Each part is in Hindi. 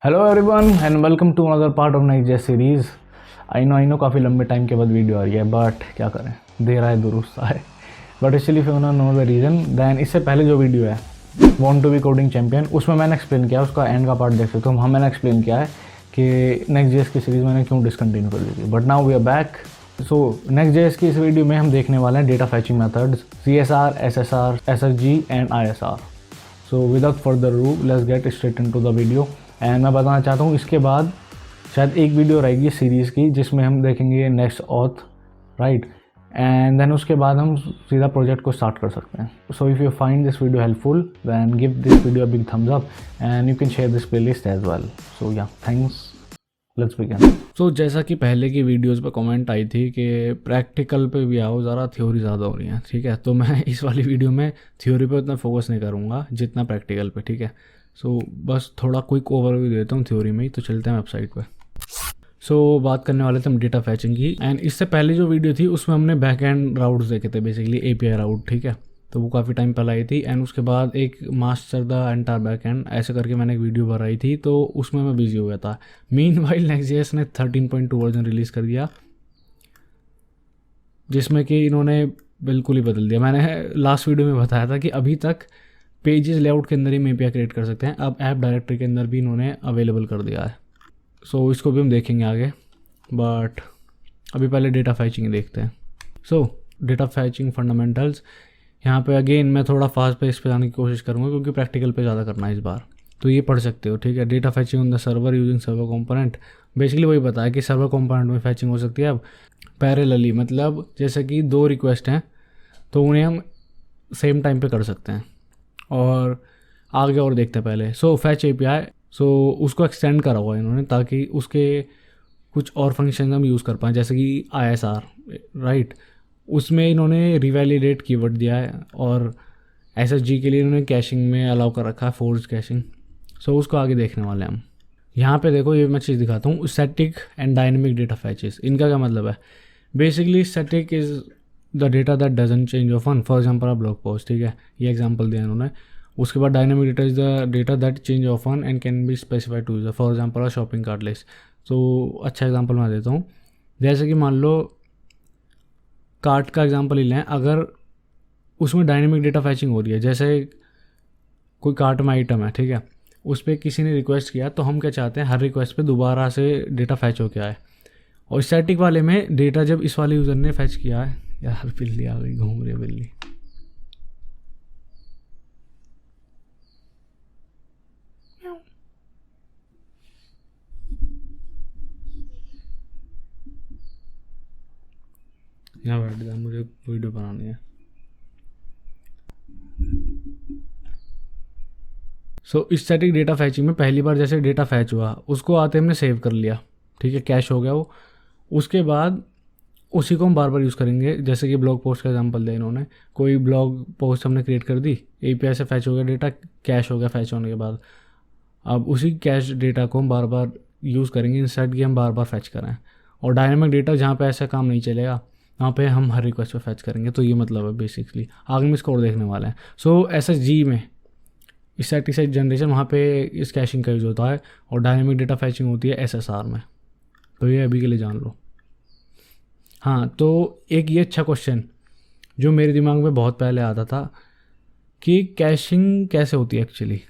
Hello everyone and welcome to another part of next series. I know काफ़ी लंबे टाइम के बाद वीडियो आ रही है, बट क्या करें, देर आए दुरुस्त आए। बट एक्चुअली फिर नो द रीज़न दैन इससे पहले जो वीडियो है want to be coding champion, उसमें मैंने एक्सप्लेन किया, उसका एंड का पार्ट देख सकते हो। मैंने एक्सप्लेन किया है कि नेक्स्ट जेएस की सीरीज़ मैंने क्यों डिसकंटिन्यू कर दी थी, but now we are back. So next JS की इस वीडियो में हम देखने वाले हैं data fetching methods CSR, SSR, SSG and ISR। So without further ado let's get straight into the video. And मैं बताना चाहता हूँ इसके बाद शायद एक वीडियो रहेगी सीरीज़ की जिसमें हम देखेंगे next auth, right, and then उसके बाद हम सीधा प्रोजेक्ट को स्टार्ट कर सकते हैं। So if you find this video helpful then give this video a big thumbs up and you can share this playlist as well. So yeah thanks, let's begin. सो जैसा कि पहले की वीडियोस पे कमेंट आई थी कि प्रैक्टिकल पे भी आओ, ज़रा थ्योरी ज़्यादा हो रही है, ठीक है। तो मैं इस वाली वीडियो में थ्योरी पे उतना फोकस नहीं करूँगा जितना प्रैक्टिकल पे, ठीक है। सो बस थोड़ा क्विक ओवरव्यू देता हूँ थ्योरी में ही, तो चलते हैं वेबसाइट पे। सो बात करने वाले थे हम डेटा फैचिंग की, एंड इससे पहले जो वीडियो थी उसमें हमने बैक एंड राउट्स देखे थे, बेसिकली API राउट, ठीक है। तो वो काफ़ी टाइम पहले आई थी, एंड उसके बाद एक master the entire back and ऐसे करके मैंने एक वीडियो बनाई थी, तो उसमें मैं बिजी हो गया था। मीनवाइल नेक्स्ट.जेएस ने 13.2 वर्जन रिलीज़ कर दिया, जिसमें कि इन्होंने बिल्कुल ही बदल दिया। मैंने लास्ट वीडियो में बताया था कि अभी तक पेजेस लेआउट के अंदर ही API क्रिएट कर सकते हैं, अब ऐप डायरेक्टरी के अंदर भी इन्होंने अवेलेबल कर दिया है। सो इसको भी हम देखेंगे आगे, बट अभी पहले डेटा फैचिंग देखते हैं। सो डेटा फैचिंग फंडामेंटल्स, यहाँ पे अगेन मैं थोड़ा फास्ट पेस पे जाने की कोशिश करूँगा क्योंकि प्रैक्टिकल पे ज़्यादा करना है इस बार, तो ये पढ़ सकते हो, ठीक है। Data फैचिंग on the server using server component, basically वही बताया कि सर्वर कंपोनेंट में फैचिंग हो सकती है। अब पैरेलली मतलब जैसे कि दो रिक्वेस्ट हैं तो उन्हें हम सेम टाइम पे कर सकते हैं, और आगे और देखते हैं पहले। सो फैच API, सो उसको एक्सटेंड करा हुआ है इन्होंने ताकि उसके कुछ और फंक्शन हम यूज़ कर पाएँ, जैसे कि ISR, राइट, उसमें इन्होंने रिवैलिडेट कीवर्ड दिया है, और SSG के लिए इन्होंने कैशिंग में अलाउ कर रखा है, फोर्स कैशिंग। सो उसको आगे देखने वाले हैं हम। यहाँ पे देखो, ये मैं चीज़ दिखाता हूँ, static and dynamic data fetches. इनका क्या मतलब है? Basically static is the data that doesn't change often, for example a blog post, ठीक है, ये एग्जांपल दिया इन्होंने। उसके बाद dynamic data is the data that change often and can be specified to user, for example a shopping cart list. तो अच्छा एग्जांपल मैं देता हूँ, जैसे कि मान लो कार्ट का एग्जांपल ही लें, अगर उसमें डायनेमिक डेटा फैचिंग हो रही है, जैसे कोई कार्ट में आइटम है, ठीक है, उस पर किसी ने रिक्वेस्ट किया, तो हम क्या चाहते हैं, हर रिक्वेस्ट पे दोबारा से डेटा फैच हो के आए। और स्टैटिक वाले में डेटा जब इस वाले यूज़र ने फैच किया है, यार बिल्ली आ गई, घूम रही है बिल्ली। यहाँ बैठ गया, मुझे वीडियो बनानी है। सो स्टैटिक डेटा फैचिंग में पहली बार जैसे डेटा फैच हुआ, उसको आते हमने सेव कर लिया, ठीक है, कैश हो गया वो। उसके बाद उसी को हम बार बार यूज़ करेंगे, जैसे कि ब्लॉग पोस्ट का एग्जांपल दिया इन्होंने। कोई ब्लॉग पोस्ट हमने क्रिएट कर दी, API से फैच हो गया डेटा, कैश हो गया फैच होने के बाद। अब उसी कैश डेटा को हम बार बार यूज़ करेंगे, इंस्टेड कि हम बार बार फैच करें। और डायनेमिक डेटा जहाँ पे ऐसा काम नहीं चलेगा, वहाँ पे हम हर रिक्वेस्ट पे फैच करेंगे। तो ये मतलब है बेसिकली, आगे में इसको और देखने वाले हैं। सो SSG में स्टैटिक साइट जनरेशन, वहाँ पे इस कैशिंग का यूज़ होता है, और डायनेमिक डेटा फैचिंग होती है SSR में। तो ये अभी के लिए जान लो। हाँ, तो एक ये अच्छा क्वेश्चन जो मेरे दिमाग में बहुत पहले आता था कि कैशिंग कैसे होती है एक्चुअली।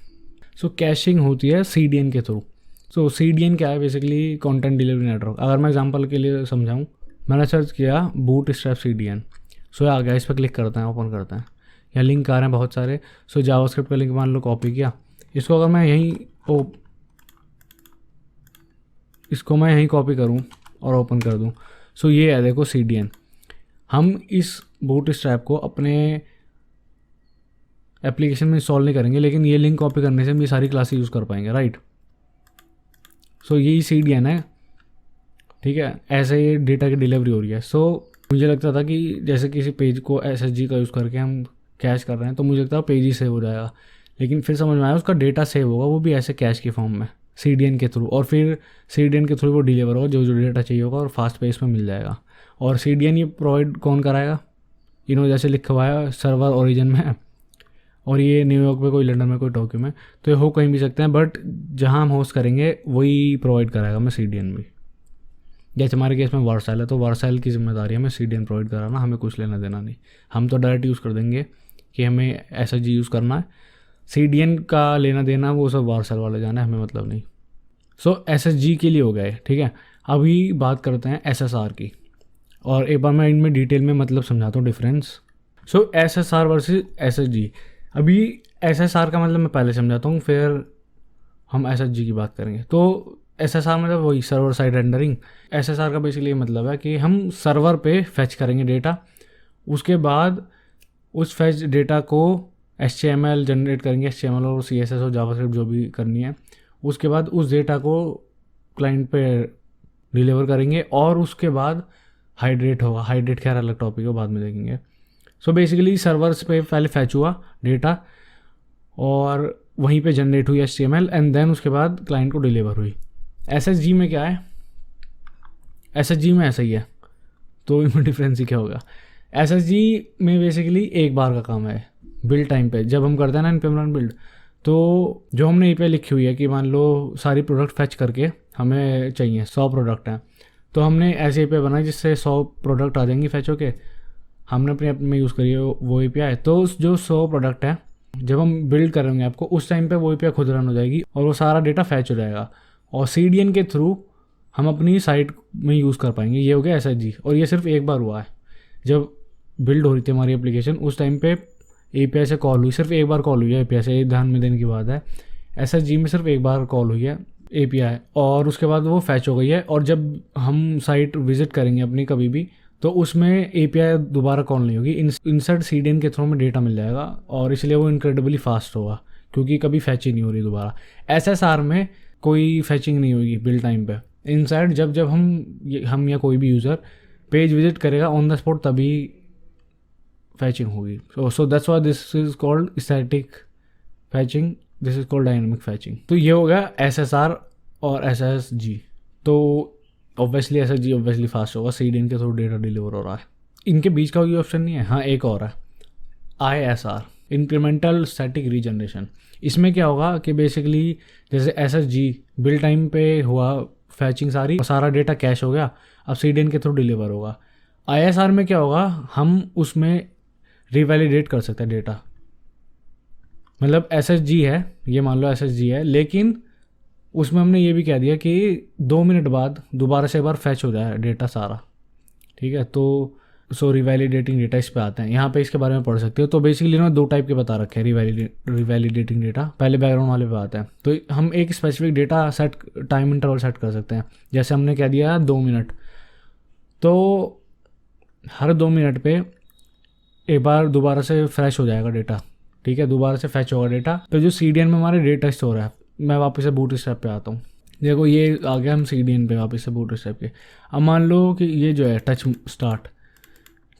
सो कैशिंग होती है CDN के थ्रू। सो CDN क्या है? Basically content delivery network. अगर मैं एग्जांपल के लिए समझाऊँ, मैंने सर्च किया बूटस्ट्रैप CDN, सो आ गया, इस पर क्लिक करते हैं, ओपन करते हैं, यहाँ लिंक आ रहे हैं बहुत सारे। सो जावास्क्रिप्ट का लिंक मान लो कॉपी किया, इसको अगर मैं यहीं कॉपी करूँ और ओपन कर दूँ, सो ये है देखो CDN। हम इस बूटस्ट्रैप को अपने एप्लीकेशन में इंस्टॉल नहीं करेंगे, लेकिन ये लिंक कॉपी करने से हम ये सारी क्लासेस यूज़ कर पाएंगे, राइट। सो यही CDN है, ठीक है, ऐसे ये डेटा की डिलीवरी हो रही है। सो मुझे लगता था कि जैसे किसी पेज को SSG का यूज़ करके हम कैश कर रहे हैं, तो मुझे लगता है पेज ही सेव हो जाएगा, लेकिन फिर समझ में आया उसका डेटा सेव होगा, वो भी ऐसे कैश के फॉर्म में CDN के थ्रू, और फिर CDN के थ्रू वो डिलीवर होगा जो जो डेटा चाहिए होगा, और फास्ट पेज में मिल जाएगा। और CDN ये प्रोवाइड कौन कराएगा? इन्होंने जैसे लिखा हुआ है सर्वर ओरिजिन में, और ये न्यूयॉर्क में कोई, लंदन में कोई, टोक्यो में, तो ये हो कहीं भी सकते हैं, बट जहाँ हम होस्ट करेंगे वही प्रोवाइड कराएगा हमें CDN भी। जैसे हमारे केस में वार्साइल है, तो वार्साइल की जिम्मेदारी हमें CDN प्रोवाइड कराना, हमें कुछ लेना देना नहीं। हम तो डायरेक्ट यूज़ कर देंगे कि हमें SSG यूज़ करना है, CDN का लेना देना वो सब वार्साइल वाले जाना है, हमें मतलब नहीं। सो SSG के लिए हो गए, ठीक है। अभी बात करते हैं SSR की, और एक बार मैं इनमें डिटेल में मतलब समझाता हूँ डिफरेंस। सो SSR वर्सेस SSG। अभी SSR का मतलब मैं पहले समझाता हूँ, फिर हम SSG की बात करेंगे। तो SSR मतलब वही सर्वर साइड रेंडरिंग। SSR का बेसिकली ये मतलब है कि हम सर्वर पे फैच करेंगे डेटा, उसके बाद उस फैच डेटा को HTML जनरेट करेंगे, HTML और CSS और जावास्क्रिप्ट जो भी करनी है, उसके बाद उस डेटा को क्लाइंट पे डिलीवर करेंगे, और उसके बाद हाइड्रेट होगा। हाइड्रेट खैर अलग टॉपिक है, बाद में देखेंगे। सो बेसिकली सर्वर्स पे पहले फैच हुआ डेटा, और वहीं पे जनरेट हुई HTML, एंड देन उसके बाद क्लाइंट को डिलीवर हुई। SSG में क्या है, SSG में ऐसा ही है, तो इनमें डिफरेंस ही क्या होगा। SSG में बेसिकली एक बार का काम है बिल्ड टाइम पे। जब हम करते हैं ना npm run बिल्ड, तो जो हमने API लिखी हुई है कि मान लो सारी प्रोडक्ट फैच करके हमें चाहिए 100 प्रोडक्ट हैं, तो हमने ऐसी API बनाई जिससे 100 प्रोडक्ट आ जाएंगी फैच होके, हमने अपने ऐप में यूज़ करी है वो API। तो जो 100 प्रोडक्ट है, जब हम बिल्ड करेंगे आपको, उस टाइम पे वो API खुद रन हो जाएगी और वो सारा डेटा फैच हो जाएगा, और CDN के थ्रू हम अपनी साइट में यूज़ कर पाएंगे। ये हो गया SSG, और ये सिर्फ एक बार हुआ है। जब बिल्ड हो रही थी हमारी एप्लीकेशन, उस टाइम पे API से कॉल हुई, सिर्फ एक बार कॉल हुई है API से, ध्यान में देने की बात है। SSG में सिर्फ एक बार कॉल हुई है API, और उसके बाद वो फैच हो गई है। और जब हम साइट विजिट करेंगे अपनी कभी भी, तो उसमें API दोबारा कॉल नहीं होगी, इंसर्ट CDN के थ्रू में डेटा मिल जाएगा, और इसलिए वो इनक्रेडिबली फास्ट होगा, क्योंकि कभी फैच ही नहीं हो रही दोबारा। SSR में कोई फैचिंग नहीं होगी बिल्ड टाइम पे। इनसाइड जब हम या कोई भी यूज़र पेज विजिट करेगा ऑन द स्पॉट, तभी फैचिंग होगी। So that's why this is called static फैचिंग, this is called dynamic फैचिंग। तो ये हो गया SSR और SSG। तो ऑब्वियसली SSG ऑब्वियसली फास्ट होगा, CDN के थ्रू डेटा डिलीवर हो रहा है। इनके बीच का कोई ऑप्शन नहीं है। हाँ, एक और है ISR, इंक्रीमेंटल स्टैटिक रीजनरेशन। इसमें क्या होगा कि बेसिकली जैसे SSG बिल्ड टाइम पे हुआ फैचिंग सारी, सारा डेटा कैश हो गया, अब CDN के थ्रू डिलीवर होगा। ISR में क्या होगा, हम उसमें रिवैलिडेट कर सकते हैं डेटा। मतलब SSG है, ये मान लो SSG है, लेकिन उसमें हमने ये भी कह दिया कि 2 मिनट बाद दोबारा से एक बार फैच हो जाए डेटा सारा, ठीक है। तो सो रिवैलिडेटिंग डेटा इस पे आते हैं, यहाँ पे इसके बारे में पढ़ सकते हो। तो बेसिकली इन्होंने 2 टाइप के बता रखे हैं रिवैलिडेटिंग डेटा। पहले बैकग्राउंड वाले पे आते हैं, तो हम एक specific data set, time interval set कर सकते हैं। जैसे हमने कह दिया 2 मिनट, तो हर 2 मिनट पे एक बार दोबारा से फ्रेश हो जाएगा डेटा, ठीक है, दोबारा से फैच होगा डेटा। तो जो CDN में हमारे डेटा स्टोर है, मैं वापस से बूट स्ट्रैप पे आता हूँ। देखो ये आ गया हम CDN पे वापस से बूट स्ट्रैप के। अब मान लो कि ये जो है टच स्टार्ट,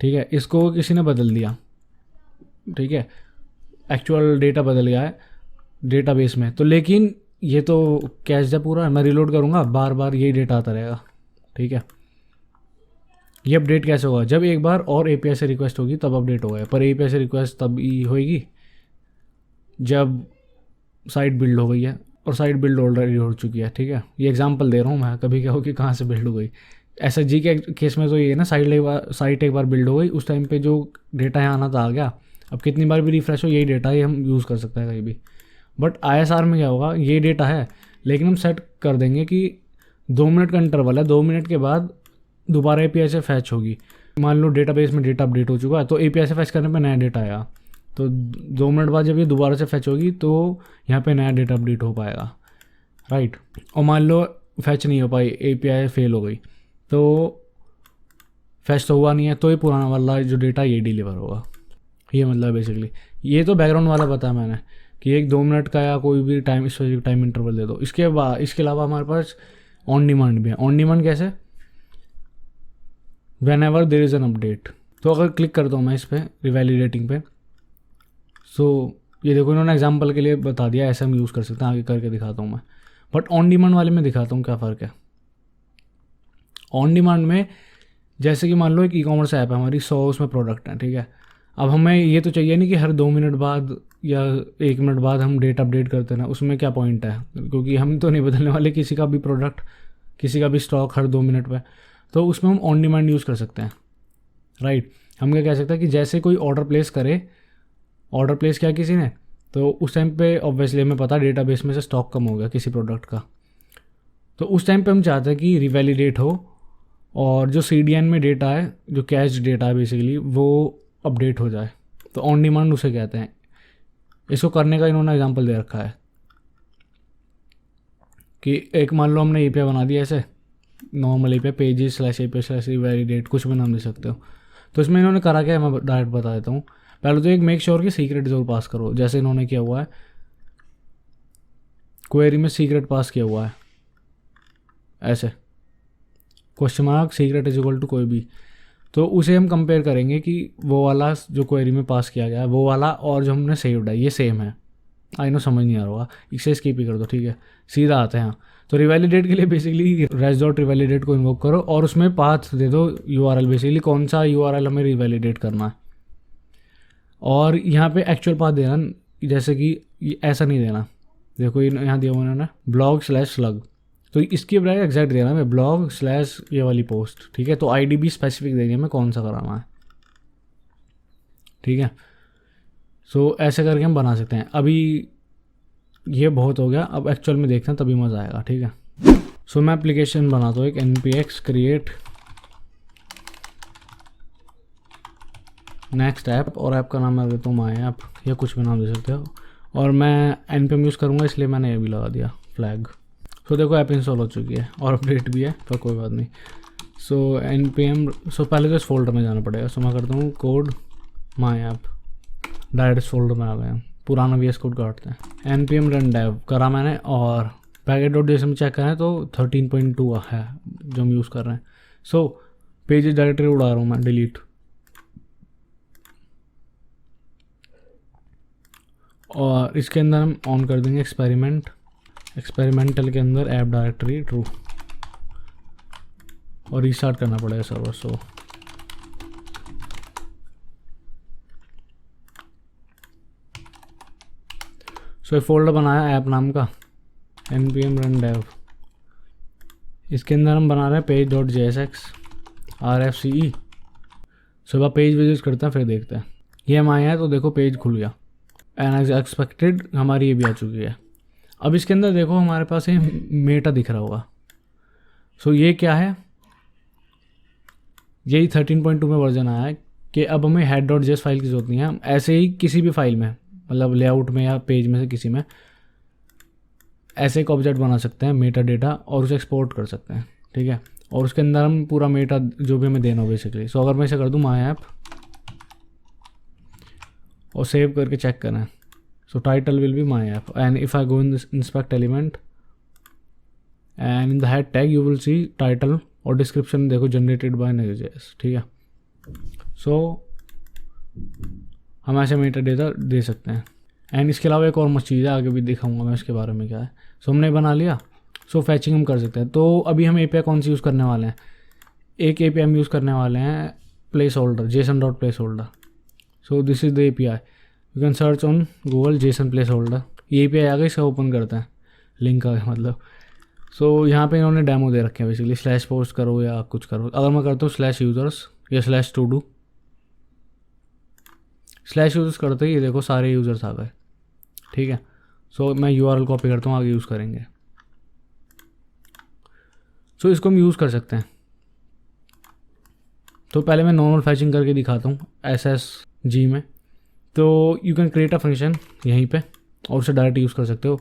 ठीक है, इसको किसी ने बदल दिया, ठीक है, एक्चुअल डेटा बदल गया है डेटाबेस में, तो लेकिन ये तो कैश है पूरा, मैं रिलोड करूँगा बार बार यही डेटा आता रहेगा, ठीक है। ये अपडेट कैसे होगा, जब एक बार और API से रिक्वेस्ट होगी तब अपडेट होगा, पर API से रिक्वेस्ट तब ही होगी जब साइट बिल्ड हो गई है, और साइट बिल्ड ऑलरेडी हो चुकी है, ठीक है। ये एग्जांपल दे रहा हूँ मैं, कभी क्या हो कि कहाँ से बिल्ड हो गई। SSG के केस में तो ये है ना, साइट एक बार बिल्ड हो गई, उस टाइम पे जो डेटा यहाँ आना था आ गया, अब कितनी बार भी रिफ्रेश हो यही डेटा ही हम यूज़ कर सकते हैं कहीं भी। बट ISR में क्या होगा, ये डेटा है, लेकिन हम सेट कर देंगे कि 2 मिनट का इंटरवल है, 2 मिनट के बाद दोबारा API से फैच होगी। मान लो डेटाबेस में डेटा अपडेट हो चुका है, तो API से फैच करने पे नया डेटा आया, तो 2 मिनट बाद जब ये दोबारा से फैच होगी तो यहाँ पे नया डेटा अपडेट हो पाएगा, राइट। और मान लो फैच नहीं हो पाई, API फेल हो गई, तो फैच तो हुआ नहीं है, तो ये पुराना वाला जो डेटा ये डिलीवर होगा। ये मतलब बेसिकली, ये तो बैकग्राउंड वाला बताया मैंने कि एक 2 मिनट का या कोई भी टाइम स्पेसिफिक टाइम इंटरवल दे दो। इसके अलावा हमारे पास ऑन डिमांड भी है। ऑन डिमांड कैसे, when ever there is an update. तो अगर क्लिक करता हूँ मैं इस पर रिवैलिडेटिंग पे, सो ये देखो इन्होंने एग्जांपल के लिए बता दिया, ऐसे हम यूज़ कर सकते हैं, आगे करके दिखाता हूँ मैं। बट ऑन डिमांड वाले में दिखाता हूँ क्या फ़र्क है। ऑन डिमांड में जैसे कि मान लो एक ई-कॉमर्स ऐप है हमारी, 100 उसमें प्रोडक्ट हैं, ठीक है। अब हमें ये तो चाहिए नहीं कि हर 2 मिनट बाद या 1 मिनट बाद हम डेट अपडेट करते ना, उसमें क्या पॉइंट है, क्योंकि हम तो नहीं बदलने वाले किसी का भी प्रोडक्ट, किसी का भी स्टॉक हर 2 मिनट पे। तो उसमें हम ऑन डिमांड यूज़ कर सकते हैं, राइट। हम क्या कह सकते हैं कि जैसे कोई ऑर्डर प्लेस करे, ऑर्डर प्लेस किया किसी ने, तो उस टाइम पे ऑब्वियसली हमें पता डेटाबेस में से स्टॉक कम हो गया किसी प्रोडक्ट का, तो उस टाइम पे हम चाहते हैं कि रिवैलिडेट हो और जो CDN में डेटा है, जो कैश डेटा है बेसिकली, वो अपडेट हो जाए। तो ऑन डिमांड उसे कहते हैं। इसको करने का इन्होंने एग्जांपल दे रखा है कि एक मान लो हमने API बना दिया ऐसे नॉर्मल API, pages/API/revalidate, कुछ भी नाम दे सकते हो। तो इसमें इन्होंने करा क्या है मैं डायरेक्ट बता देता हूँ। पहले तो एक मेक श्योर कि सीक्रेट जरूर पास करो, जैसे इन्होंने किया हुआ है, क्वेरी में सीक्रेट पास किया हुआ है ऐसे question secret is equal to कोई भी, तो उसे हम कंपेयर करेंगे कि वो वाला जो क्वेरी में पास किया गया है वो वाला और जो हमने सेव्ड है ये सेम है। आई नो समझ नहीं आ रहा होगा, इसे स्किप ही कर दो, ठीक है। सीधा आते हैं। तो रिवैलिडेट के लिए बेसिकली res.revalidate को इन्वोक करो और उसमें पाथ दे दो URL, बेसिकली कौन सा URL हमें रिवैलिडेट करना है। और यहाँ पे एक्चुअल पाथ देना, जैसे कि ऐसा नहीं देना, देखो यहाँ दिया हुआ उन्होंने blog/slug, तो इसकी बजाय एग्जैक्ट देना मैं blog/ ये वाली पोस्ट, ठीक है। तो ID भी स्पेसिफिक देंगे हमें कौन सा कराना है, ठीक है। सो ऐसे करके हम बना सकते हैं। अभी ये बहुत हो गया, अब एक्चुअल में देखते हैं तभी मज़ा आएगा, ठीक है। सो मैं एप्लीकेशन बनाता हूँ एक npx create नेक्स्ट ऐप, और ऐप का नाम मैं देता हूँ माई ऐप या कुछ भी नाम दे सकते हो, और मैं npm यूज़ करूँगा इसलिए मैंने ये भी लगा दिया फ्लैग। सो देखो ऐप इंस्टॉल हो चुकी है और अपडेट भी है, पर कोई बात नहीं। सो npm, सो पहले तो इस फोल्डर में जाना पड़ेगा। सो मैं करता हूँ कोड माई ऐप, डायरेक्ट इस फोल्डर में आ गए हम, पुराना VS कोड काटते हैं। npm run dev करा मैंने, और package.json में चेक करें तो 13.2 है जो हम यूज़ कर रहे हैं। सो पेजेस डायरेक्टरी उड़ा रहा हूँ मैं, डिलीट, और इसके अंदर हम ऑन कर देंगे एक्सपेरिमेंटल के अंदर ऐप डायरेक्टरी ट्रू, और रीस्टार्ट करना पड़ेगा सर्वर। सो एक फोल्डर बनाया ऐप नाम का npm run dev, इसके अंदर हम बना रहे हैं page.jsx rfce। सुबह पेज विजिट करते हैं फिर देखते हैं। ये हम आए हैं तो देखो पेज खुल गया, एंड एक्सपेक्टेड हमारी ये भी आ चुकी है। अब इसके अंदर देखो हमारे पास ये मेटा दिख रहा होगा। सो ये क्या है, यही 13.2 में वर्जन आया है कि अब हमें head.js फाइल की जरूरत नहीं है। हम ऐसे ही किसी भी फाइल में, मतलब लेआउट में या पेज में से किसी में, ऐसे एक ऑब्जेक्ट बना सकते हैं मेटा डेटा, और उसे एक्सपोर्ट कर सकते हैं, ठीक है। और उसके अंदर हम पूरा मेटा जो भी हमें देना हो बेसिकली। सो अगर मैं इसे कर दूँ माई ऐप और सेव करके चेक करें, सो title will be my app, and if I go in inspect element and in the head tag you will see title, और डिस्क्रिप्शन देखो जनरेटेड बाय Next.js, ठीक है। सो हम ऐसे मेटा डेटा दे सकते हैं। एंड इसके अलावा एक और मस्त चीज़ है, आगे भी दिखाऊंगा मैं इसके बारे में क्या है। सो हमने बना लिया। सो फैचिंग हम कर सकते हैं। तो अभी हम API कौन सी यूज़ करने वाले हैं, एक API हम यूज़ करने वाले हैं place holder, JSON.placeholder। So this is the API, you can search on Google JSON placeholder। ये API आ गई, इसका ओपन करते हैं, लिंक आ गया मतलब। सो यहाँ पे इन्होंने डेमो दे रखे हैं बेसिकली, स्लैश पोस्ट करो या कुछ करो। अगर मैं करता हूँ /users या /to-do, /users करते ही ये देखो सारे यूज़र्स आ गए, ठीक है। सो मैं URL कॉपी करता हूँ, आगे यूज़ करेंगे। सो इसको हम यूज़ कर सकते हैं। तो पहले मैं नॉर्मल फैचिंग करके दिखाता हूँ SSG में। तो you can create a function यहीं पे और उसे डायरेक्ट यूज़ कर सकते हो,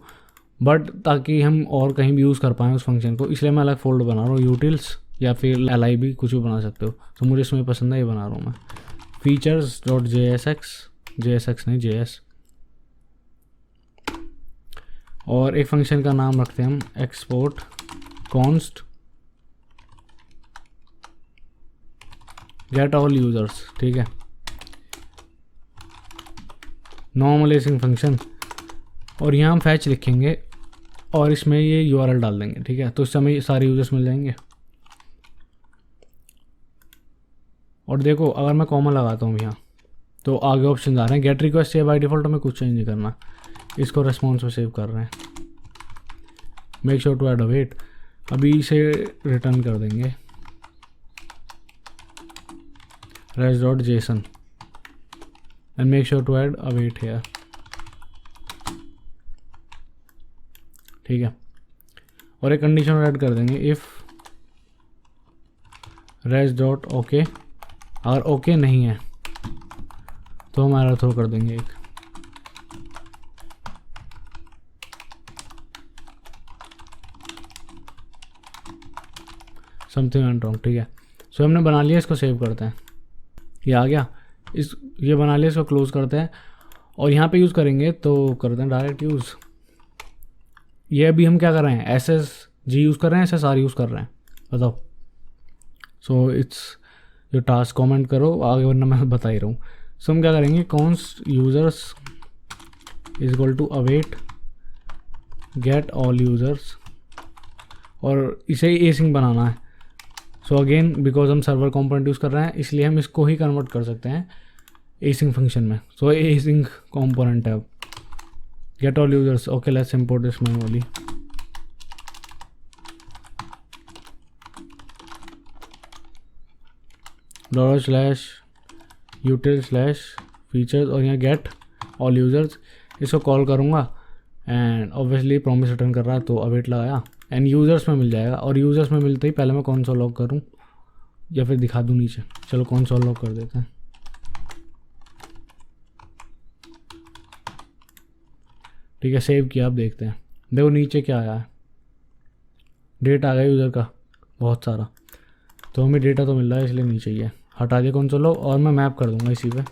बट ताकि हम और कहीं भी यूज़ कर पाएँ उस फंक्शन को, इसलिए मैं अलग फोल्डर बना रहा हूँ, यूटिल्स या फिर LIB कुछ भी बना सकते हो। तो मुझे इसमें पसंद है, ये बना रहा हूँ मैं features.jsx, JSX नहीं JS, और एक फंक्शन का नाम रखते हैं हम export const get all users, ठीक है। नॉर्मलाइजिंग फंक्शन, और यहाँ हम फैच लिखेंगे और इसमें ये URL डाल देंगे, ठीक है। तो इस समय सारे यूजर्स मिल जाएंगे। और देखो अगर मैं कॉमा लगाता हूँ यहाँ, तो आगे ऑप्शन आ रहे हैं। गेट रिक्वेस्ट है बाय डिफ़ॉल्ट, हमें कुछ चेंज नहीं करना, इसको रेस्पॉन्स में सेव कर रहे हैं। Make sure to add await, अभी इसे रिटर्न कर देंगे res.json and make sure to add await here. ठीक है, और एक कंडीशन ऐड कर देंगे इफ़ res.ok, अगर ओके नहीं है तो हम एरर थ्रो कर देंगे एक। Something went wrong. ठीक है, सो हमने बना लिया, इसको सेव करते हैं। ये आ गया, ये बना लिया, इसको क्लोज करते हैं और यहाँ पे यूज़ करेंगे तो करते हैं डायरेक्ट यूज़। ये अभी हम क्या कर रहे हैं, SSG यूज़ कर रहे हैं, SSR यूज़ कर रहे हैं, बताओ। सो इट्स जो टास्क कमेंट करो आगे, वरना मैं बता ही रहा हूँ। सो हम क्या करेंगे, const users is equal to await get all users, और इसे एसिंग बनाना है। सो अगेन बिकॉज हम सर्वर कंपोनेंट यूज़ कर रहे हैं, इसलिए हम इसको ही कन्वर्ट कर सकते हैं एसिंग फंक्शन में। सो एसिंग कंपोनेंट है अब gate all users. Okay, let's import this manually. $util/features और यहाँ गेट ऑल यूज़र्स, इसको कॉल करूँगा एंड ऑब्वियसली प्रॉमिस रिटर्न कर रहा है तो अवेट लगाया एंड यूज़र्स में मिल जाएगा। और यूज़र्स में मिलते ही पहले मैं कौन सा लॉग करूँ या फिर दिखा दूँ नीचे, चलो कौन सा लॉग कर देते हैं। ठीक है, सेव किया, अब देखते हैं। देखो नीचे क्या आया है, डेट आ गया यूज़र का बहुत सारा, तो हमें डेटा तो मिल रहा है इसलिए नीचे ही है। हटा दिया कौन सा लॉग और मैं मैप कर दूंगा इसी पे।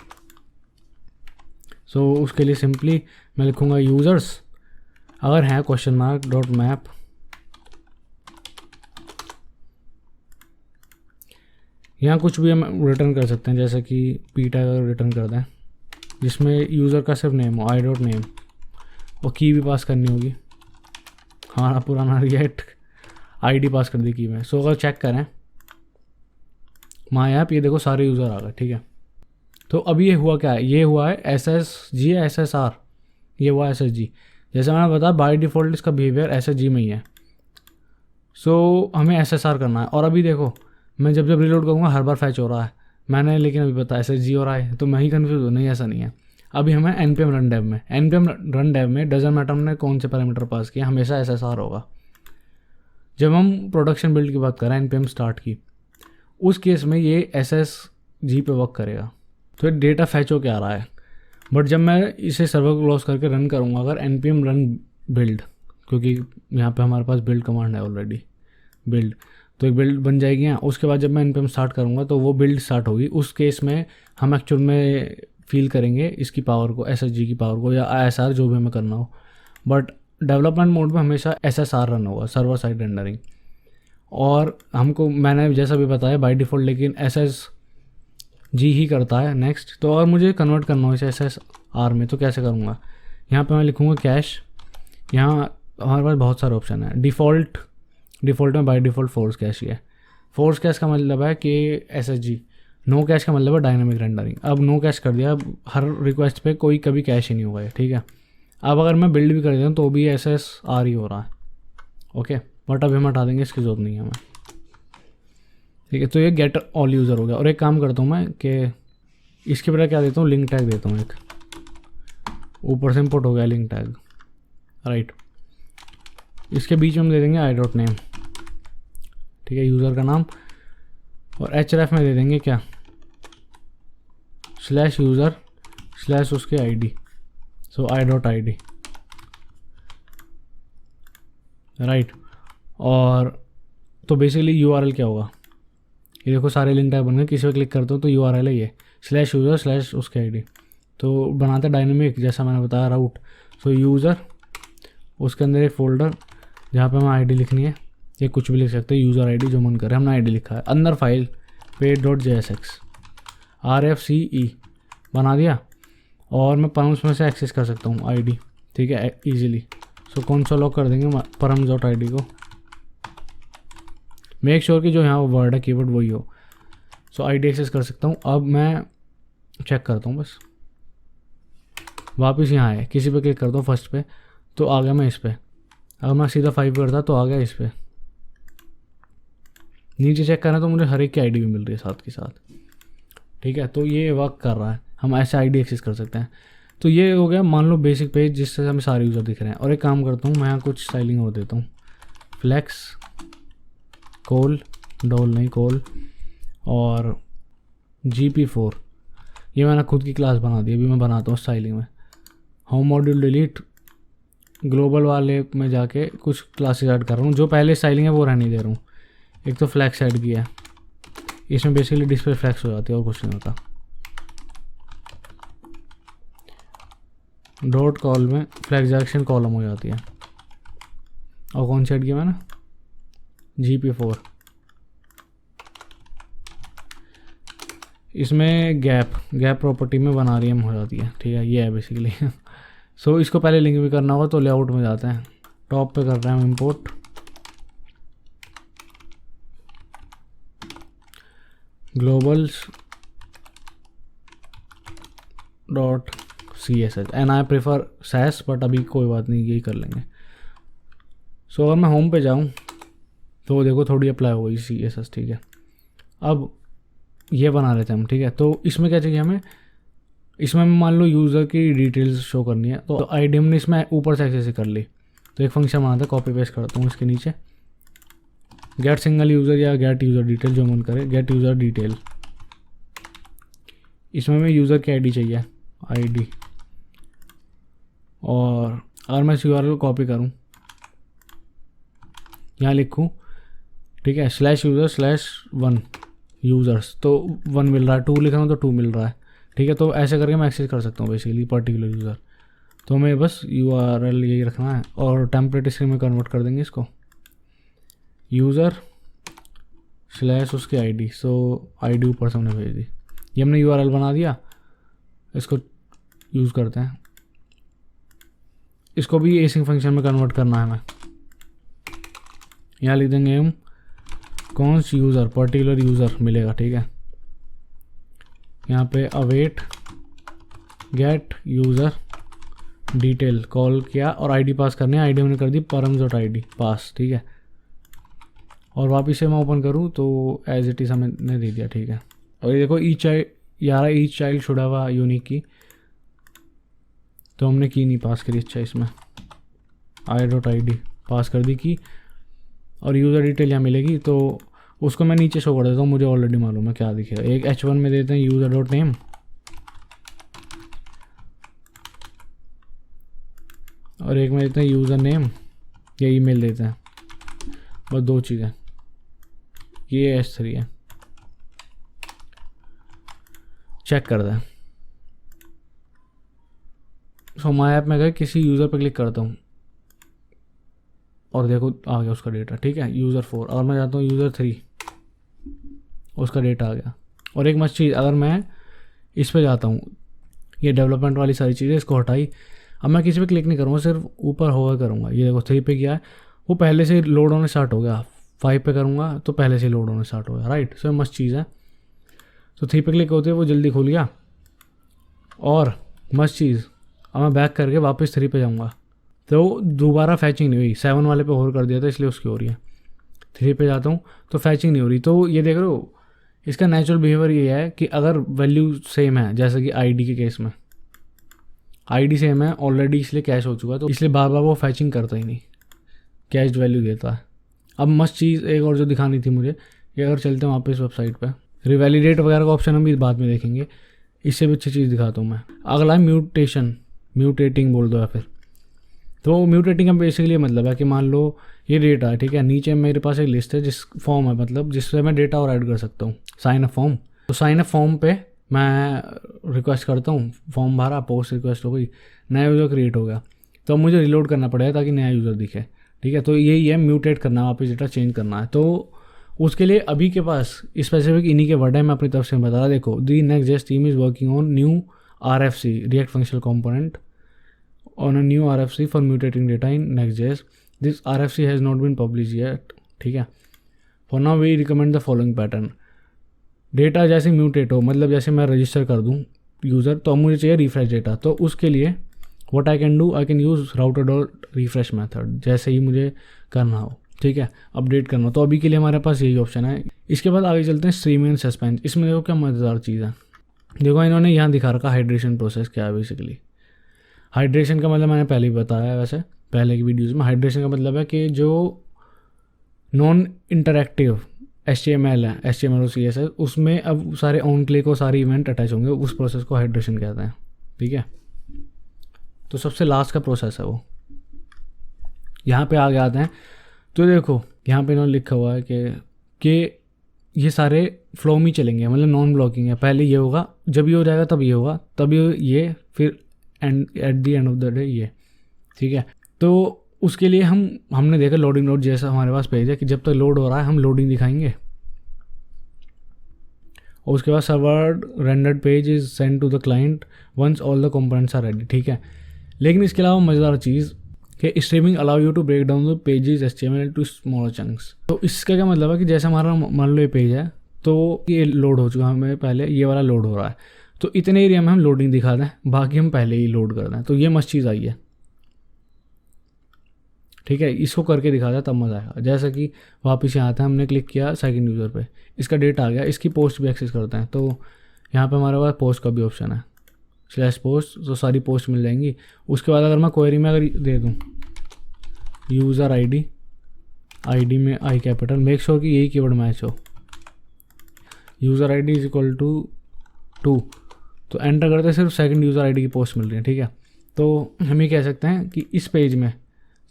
सो उसके लिए सिंपली मैं लिखूँगा यूज़र्स, अगर है क्वेश्चन मार्क डॉट मैप, यहाँ कुछ भी हम रिटर्न कर सकते हैं, जैसे कि पी टैग अगर रिटर्न कर दें जिसमें यूज़र का सिर्फ नेम हो, आई डॉट नेम, और की भी पास करनी होगी, हमारा पुराना रिएक्ट आईडी पास कर दी की में। सो अगर चेक करें माई ऐप, ये देखो सारे यूज़र आ गए। ठीक है, तो अभी ये हुआ क्या है, ये हुआ है SSG या SSR, ये हुआ SSG। जैसे मैंने बताया बाय डिफ़ॉल्ट इसका बिहेवियर SSG में ही है। सो हमें SSR करना है। और अभी देखो मैं जब जब रिलोड करूँगा हर बार फैच हो रहा है मैंने, लेकिन अभी पता SSG हो रहा है तो मैं ही कन्फ्यूज़ हूँ। नहीं, ऐसा नहीं है। अभी हमें npm run dev में, npm run dev में डजन मैटर हमने कौन से पैरामीटर पास किया, हमेशा SSR होगा। जब हम प्रोडक्शन बिल्ड की बात करें npm स्टार्ट की, उस केस में ये SSG पे वर्क करेगा, तो डेटा फैच हो के आ रहा है। बट जब मैं इसे सर्वर को क्लोज करके रन करूँगा, अगर npm run build, क्योंकि यहाँ पे हमारे पास बिल्ड कमांड है ऑलरेडी, बिल्ड, तो एक बिल्ड बन जाएगी यहाँ। उसके बाद जब मैं npm स्टार्ट करूँगा तो वो बिल्ड स्टार्ट होगी। उस केस में हम एक्चुअल में फील करेंगे इसकी पावर को, SSG की पावर को, या ISR जो भी हमें करना हो। बट डेवलपमेंट मोड में हमेशा SSR रन होगा, सर्वर साइड रेंडरिंग। और हमको मैंने जैसा भी बताया बाय डिफ़ॉल्ट लेकिन SSG ही करता है। नेक्स्ट, तो अगर मुझे कन्वर्ट करना हो इसे SSR में तो कैसे करूँगा, यहाँ पे मैं लिखूँगा कैश। यहाँ हमारे पास बहुत सारे ऑप्शन है। डिफ़ॉल्ट में बाय डिफ़ॉल्ट फोर्स कैश ही है। फोर्स कैश का मतलब है कि SSG, नो कैश का मतलब है डायनामिक रेंडरिंग। अब नो कैश कर दिया, अब हर रिक्वेस्ट पे कोई कभी कैश ही नहीं होगा। ठीक है, अब अगर मैं बिल्ड भी कर देता हूँ तो भी SSR ही हो रहा है। ओके, बट अभी हम हटा देंगे, इसकी जरूरत नहीं है हमें। ठीक है, तो ये गेट ऑल यूज़र हो गया। और एक काम करता हूँ मैं कि इसके बजाय क्या देता हूँ, लिंक टैग देता हूँ एक, ऊपर से इंपोर्ट हो गया लिंक टैग, राइट। इसके बीच में हम दे देंगे आई डॉट नेम, ठीक है, यूज़र का नाम। और href में दे देंगे क्या, /user/ उसके ID, सो i.id, राइट। और तो बेसिकली URL क्या होगा, ये देखो सारे लिंक टैग बन गए। किसी पे क्लिक करते हो तो URL है ये /user/ उसके ID। तो बनाते डायनेमिक, जैसा मैंने बताया राउट। सो यूज़र, उसके अंदर एक फोल्डर जहाँ पे हमें ID लिखनी है, ये कुछ भी लिख सकते हैं, यूज़र ID जो मन करे, हमने ID लिखा है। अंदर फाइल page.jsx rfce बना दिया और मैं परम्स में से एक्सेस कर सकता हूँ ID, ठीक है, ईजिली। सो कौन सा लॉक कर देंगे params.id को, मेक श्योर कि जो यहाँ वर्ड है कीवर्ड वही हो। सो ID एक्सेस कर सकता हूँ। अब मैं चेक करता हूँ बस। वापस यहाँ है, किसी पे क्लिक करता हूँ फर्स्ट पे तो आ गया मैं इस पे। अगर मैं सीधा 5 करता तो आ गया इस पे। नीचे चेक करना तो मुझे हर एक की आईडी भी मिल रही है साथ के साथ, ठीक है। तो ये वर्क कर रहा है, हम ऐसे आईडी एक्सेस कर सकते हैं। तो ये हो गया मान लो बेसिक पेज जिससे हमें सारे यूज़र दिख रहे हैं। और एक काम करता हूँ, मैं यहाँ कुछ स्टाइलिंग हो देता हूँ, फ्लेक्स कोल डोल नहीं कोल और GP4, ये मैंने खुद की क्लास बना दी, अभी मैं बनाता हूँ स्टाइलिंग में। होम मॉड्यूल डिलीट, ग्लोबल वाले में जाके कुछ क्लासेस ऐड कर रहा हूँ, जो पहले स्टाइलिंग है वो रहने दे रहा हूँ। एक तो फ्लैक्स ऐड किया है, इसमें बेसिकली डिस्प्ले फ्लैक्स हो जाती है और कुछ नहीं होता। डॉट कॉल में फ्लैक्स एक्शन कॉलम हो जाती है। और कौन सी ऐड किया मैंने, GP4। इसमें गैप प्रॉपर्टी में बना रही हो जाती है, ठीक है। ये है बेसिकली सो इसको पहले लिंक भी करना होगा, तो लेआउट में जाते हैं, टॉप पे कर रहे हैं import globals .css and I prefer Sass, but अभी कोई बात नहीं, यही कर लेंगे। सो अगर मैं होम पे जाऊँ तो देखो थोड़ी अप्लाई हो गई CSS, ठीक है। अब ये बना लेते हैं हम, ठीक है। तो इसमें क्या चाहिए हमें, इसमें मान लो यूज़र की डिटेल्स शो करनी है, तो आईडी हमने इसमें ऊपर से एक्सेस कर ली। तो एक फंक्शन बनाता है, कॉपी पेस्ट करता हूँ इसके नीचे, गेट सिंगल यूज़र या गेट यूज़र डिटेल, जो मन करे, गेट यूज़र डिटेल। इसमें हमें यूज़र की आईडी चाहिए, आईडी। और अगर मैं इस URL को कॉपी करूँ, यहाँ लिखूँ, ठीक है, /user/1 यूज़र्स, तो 1 मिल रहा है, 2 लिख रहा हूँ तो 2 मिल रहा है, ठीक है। तो ऐसे करके मैं एक्सेस कर सकता हूँ बेसिकली पर्टिकुलर यूज़र। तो हमें बस URL यही रखना है और टेम्पलेट स्क्रीन में कन्वर्ट कर देंगे इसको, यूज़र / उसकी आईडी। सो आईडी ऊपर से हमने भेज दी, ये हमने URL बना दिया। इसको यूज़ करते हैं, इसको भी एसिंग फंक्शन में कन्वर्ट करना है हमें। यहाँ लिख देंगे हम कौन सी यूज़र, पर्टिकुलर यूज़र मिलेगा, ठीक है। यहाँ पे await get user detail call किया और आईडी पास करनी है, आईडी हमने कर दी params.id पास, ठीक है। और वापस से मैं ओपन करूँ तो एज इट इज़ हमने दे दिया, ठीक है। और ये देखो each child should have a unique की, तो हमने की नहीं पास करी। अच्छा, इसमें i.id पास कर दी की, और यूज़र डिटेल यहाँ मिलेगी, तो उसको मैं नीचे शो कर देता हूँ, मुझे ऑलरेडी मालूम है क्या दिखेगा। एक H1 में देते हैं user.name, और एक में देते हैं यूज़र नेम या ईमेल देते हैं, बस 2 चीज़ें। ये H3 है, चेक कर दें। सो माई ऐप में गए, किसी यूज़र पर क्लिक करता हूँ और देखो आ गया उसका डेटा, ठीक है, user4। और मैं जाता हूँ user3, उसका डेटा आ गया। और एक मस्त चीज़, अगर मैं इस पे जाता हूँ, ये डेवलपमेंट वाली सारी चीज़ें इसको हटाई, अब मैं किसी पे क्लिक नहीं करूँगा, सिर्फ ऊपर होगा करूँगा। ये देखो 3 पे किया है, वो पहले से लोड होने स्टार्ट हो गया। 5 पे करूँगा तो पहले से लोड होने स्टार्ट हो गया, राइट। सो मस्त चीज़ है। तो 3 पे क्लिक होते हुए वो जल्दी खुल गया। और मस्त चीज़, अब मैं बैक करके वापस 3 पे जाऊँगा तो दोबारा फैचिंग नहीं हुई, 7 वाले पे होल्ड कर दिया था इसलिए उसकी हो रही है। 3 पे जाता हूँ तो फैचिंग नहीं हो रही। तो ये देख रहे हो, इसका नेचुरल बिहेवियर ये है कि अगर वैल्यू सेम है, जैसे कि आईडी के केस में आईडी सेम है ऑलरेडी, इसलिए कैश हो चुका है, तो इसलिए बार बार वो फैचिंग करता ही नहीं, कैश वैल्यू देता है। अब मस्त चीज़ एक और जो दिखानी थी मुझे, कि अगर चलते हैं वापस वेबसाइट पे, रिवैलिडेट वगैरह का ऑप्शन हम भी बाद में देखेंगे, इससे भी अच्छी चीज़ दिखाता हूँ मैं। अगला है म्यूटेटिंग बोल दो या फिर। तो म्यूटेटिंग का बेसिकली मतलब है कि मान लो ये डेटा है, ठीक है, नीचे मेरे पास एक लिस्ट है, जिस फॉर्म है, मतलब जिससे मैं डेटा और ऐड कर सकता हूँ, साइन अप फॉर्म। तो साइन अप फॉर्म पे मैं रिक्वेस्ट करता हूँ, फॉर्म भरा, पोस्ट रिक्वेस्ट हो गई, नया यूज़र क्रिएट हो गया, तो मुझे रिलोड करना पड़ेगा ताकि नया यूज़र दिखे, ठीक है। तो यही है म्यूटेट करना, वापस डेटा चेंज करना है। तो उसके लिए अभी के पास स्पेसिफिक इन्हीं के वर्ड है, मैं अपनी तरफ से बता रहा। देखो, the next JS team is working on new RFC React functional component on a new RFC for mutating data in Next.js. This RFC has not been published yet, ठीक है। For now we recommend the following pattern. Data जैसे म्यूटेट हो, मतलब जैसे मैं रजिस्टर कर दूँ यूज़र, तो अब मुझे चाहिए रिफ्रेश डेटा। तो उसके लिए what I can do, I can use router dot refresh method, जैसे ही मुझे करना हो, ठीक है, अपडेट करना हो। तो अभी के लिए हमारे पास यही ऑप्शन है। इसके बाद आगे चलते हैं स्ट्रीमिंग एंड सस्पेंस। इसमें देखो क्या मज़ेदार चीज़ है। देखो इन्होंने यहाँ दिखा रखा हाइड्रेशन प्रोसेस क्या है। बेसिकली हाइड्रेशन का मतलब मैंने पहले ही बताया, वैसे पहले की वीडियोज़ में। हाइड्रेशन का मतलब है कि जो नॉन इंटरैक्टिव HTML है, HTML और CSS, उसमें अब सारे ऑन क्लिक और सारे इवेंट अटैच होंगे, उस प्रोसेस को हाइड्रेशन कहते हैं, ठीक है। तो सबसे लास्ट का प्रोसेस है वो। यहाँ पे आगे आते हैं तो देखो यहाँ पे इन्होंने लिखा हुआ है कि ये सारे फ्लो में चलेंगे, मतलब नॉन ब्लॉकिंग है। पहले ये होगा, जब ये हो जाएगा तब ये होगा, तब ये, फिर at the end of the day ये, ठीक है। तो उसके लिए हमने देखा लोडिंग नोड जैसा हमारे पास पेज है कि जब तक लोड हो रहा है हम लोडिंग दिखाएंगे, और उसके बाद server rendered page is send to the client once all the components are ready, ठीक है। लेकिन इसके अलावा मज़ेदार चीज़ कि streaming allow you to break down the pages HTML to smaller chunks. तो इसका क्या मतलब है कि जैसे हमारा मान लो ये पेज है, तो ये लोड हो चुका है, हमें पहले ये वाला लोड हो रहा है, तो इतने एरिया में हम लोडिंग दिखा दें, बाकी हम पहले ही लोड कर दें। तो ये मस्त चीज़ आई है, ठीक है। इसको करके दिखा दें तब मज़ा आएगा। जैसे कि वापस यहाँ आता है, हमने क्लिक किया सेकंड यूज़र पे, इसका डेट आ गया, इसकी पोस्ट भी एक्सेस करते हैं। तो यहाँ पे हमारे पास पोस्ट का भी ऑप्शन है, /पोस्ट, तो सारी पोस्ट मिल जाएंगी। उसके बाद अगर मैं क्वेरी में अगर दे दूँ यूज़र ID में आई कैपिटल, मेक श्योर कि यही कीवर्ड मैच हो, user ID is equal to 2, तो एंटर करते सिर्फ सेकंड यूज़र ID की पोस्ट मिल रही है, ठीक है। तो हम ये कह सकते हैं कि इस पेज में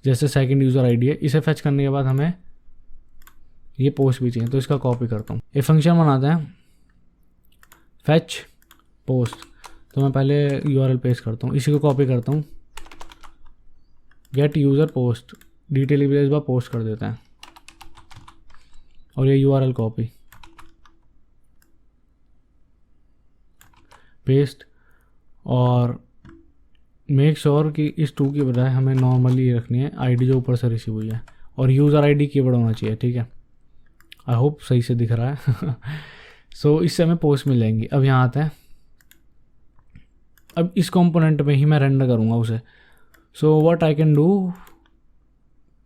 जैसे सेकंड यूज़र ID है, इसे फेच करने के बाद हमें ये पोस्ट भी चाहिए, तो इसका कॉपी करता हूँ। ये फंक्शन बनाते हैं फेच पोस्ट, तो मैं पहले URL पेस्ट करता हूँ, इसी को कॉपी करता हूँ, गेट यूज़र पोस्ट, डिटेल इस बार पोस्ट कर देते हैं, और ये URL कॉपी पेस्ट, और मेक श्योर कि इस 2 की बजाय हमें नॉर्मली रखनी है ID जो ऊपर से रिसीव हुई है, और यूज़र ID कीवर्ड होना चाहिए, ठीक है। आई होप सही से दिख रहा है। सो इससे हमें पोस्ट मिल जाएंगी। अब यहाँ आते हैं, अब इस कंपोनेंट में ही मैं रेंडर करूँगा उसे। So what I can do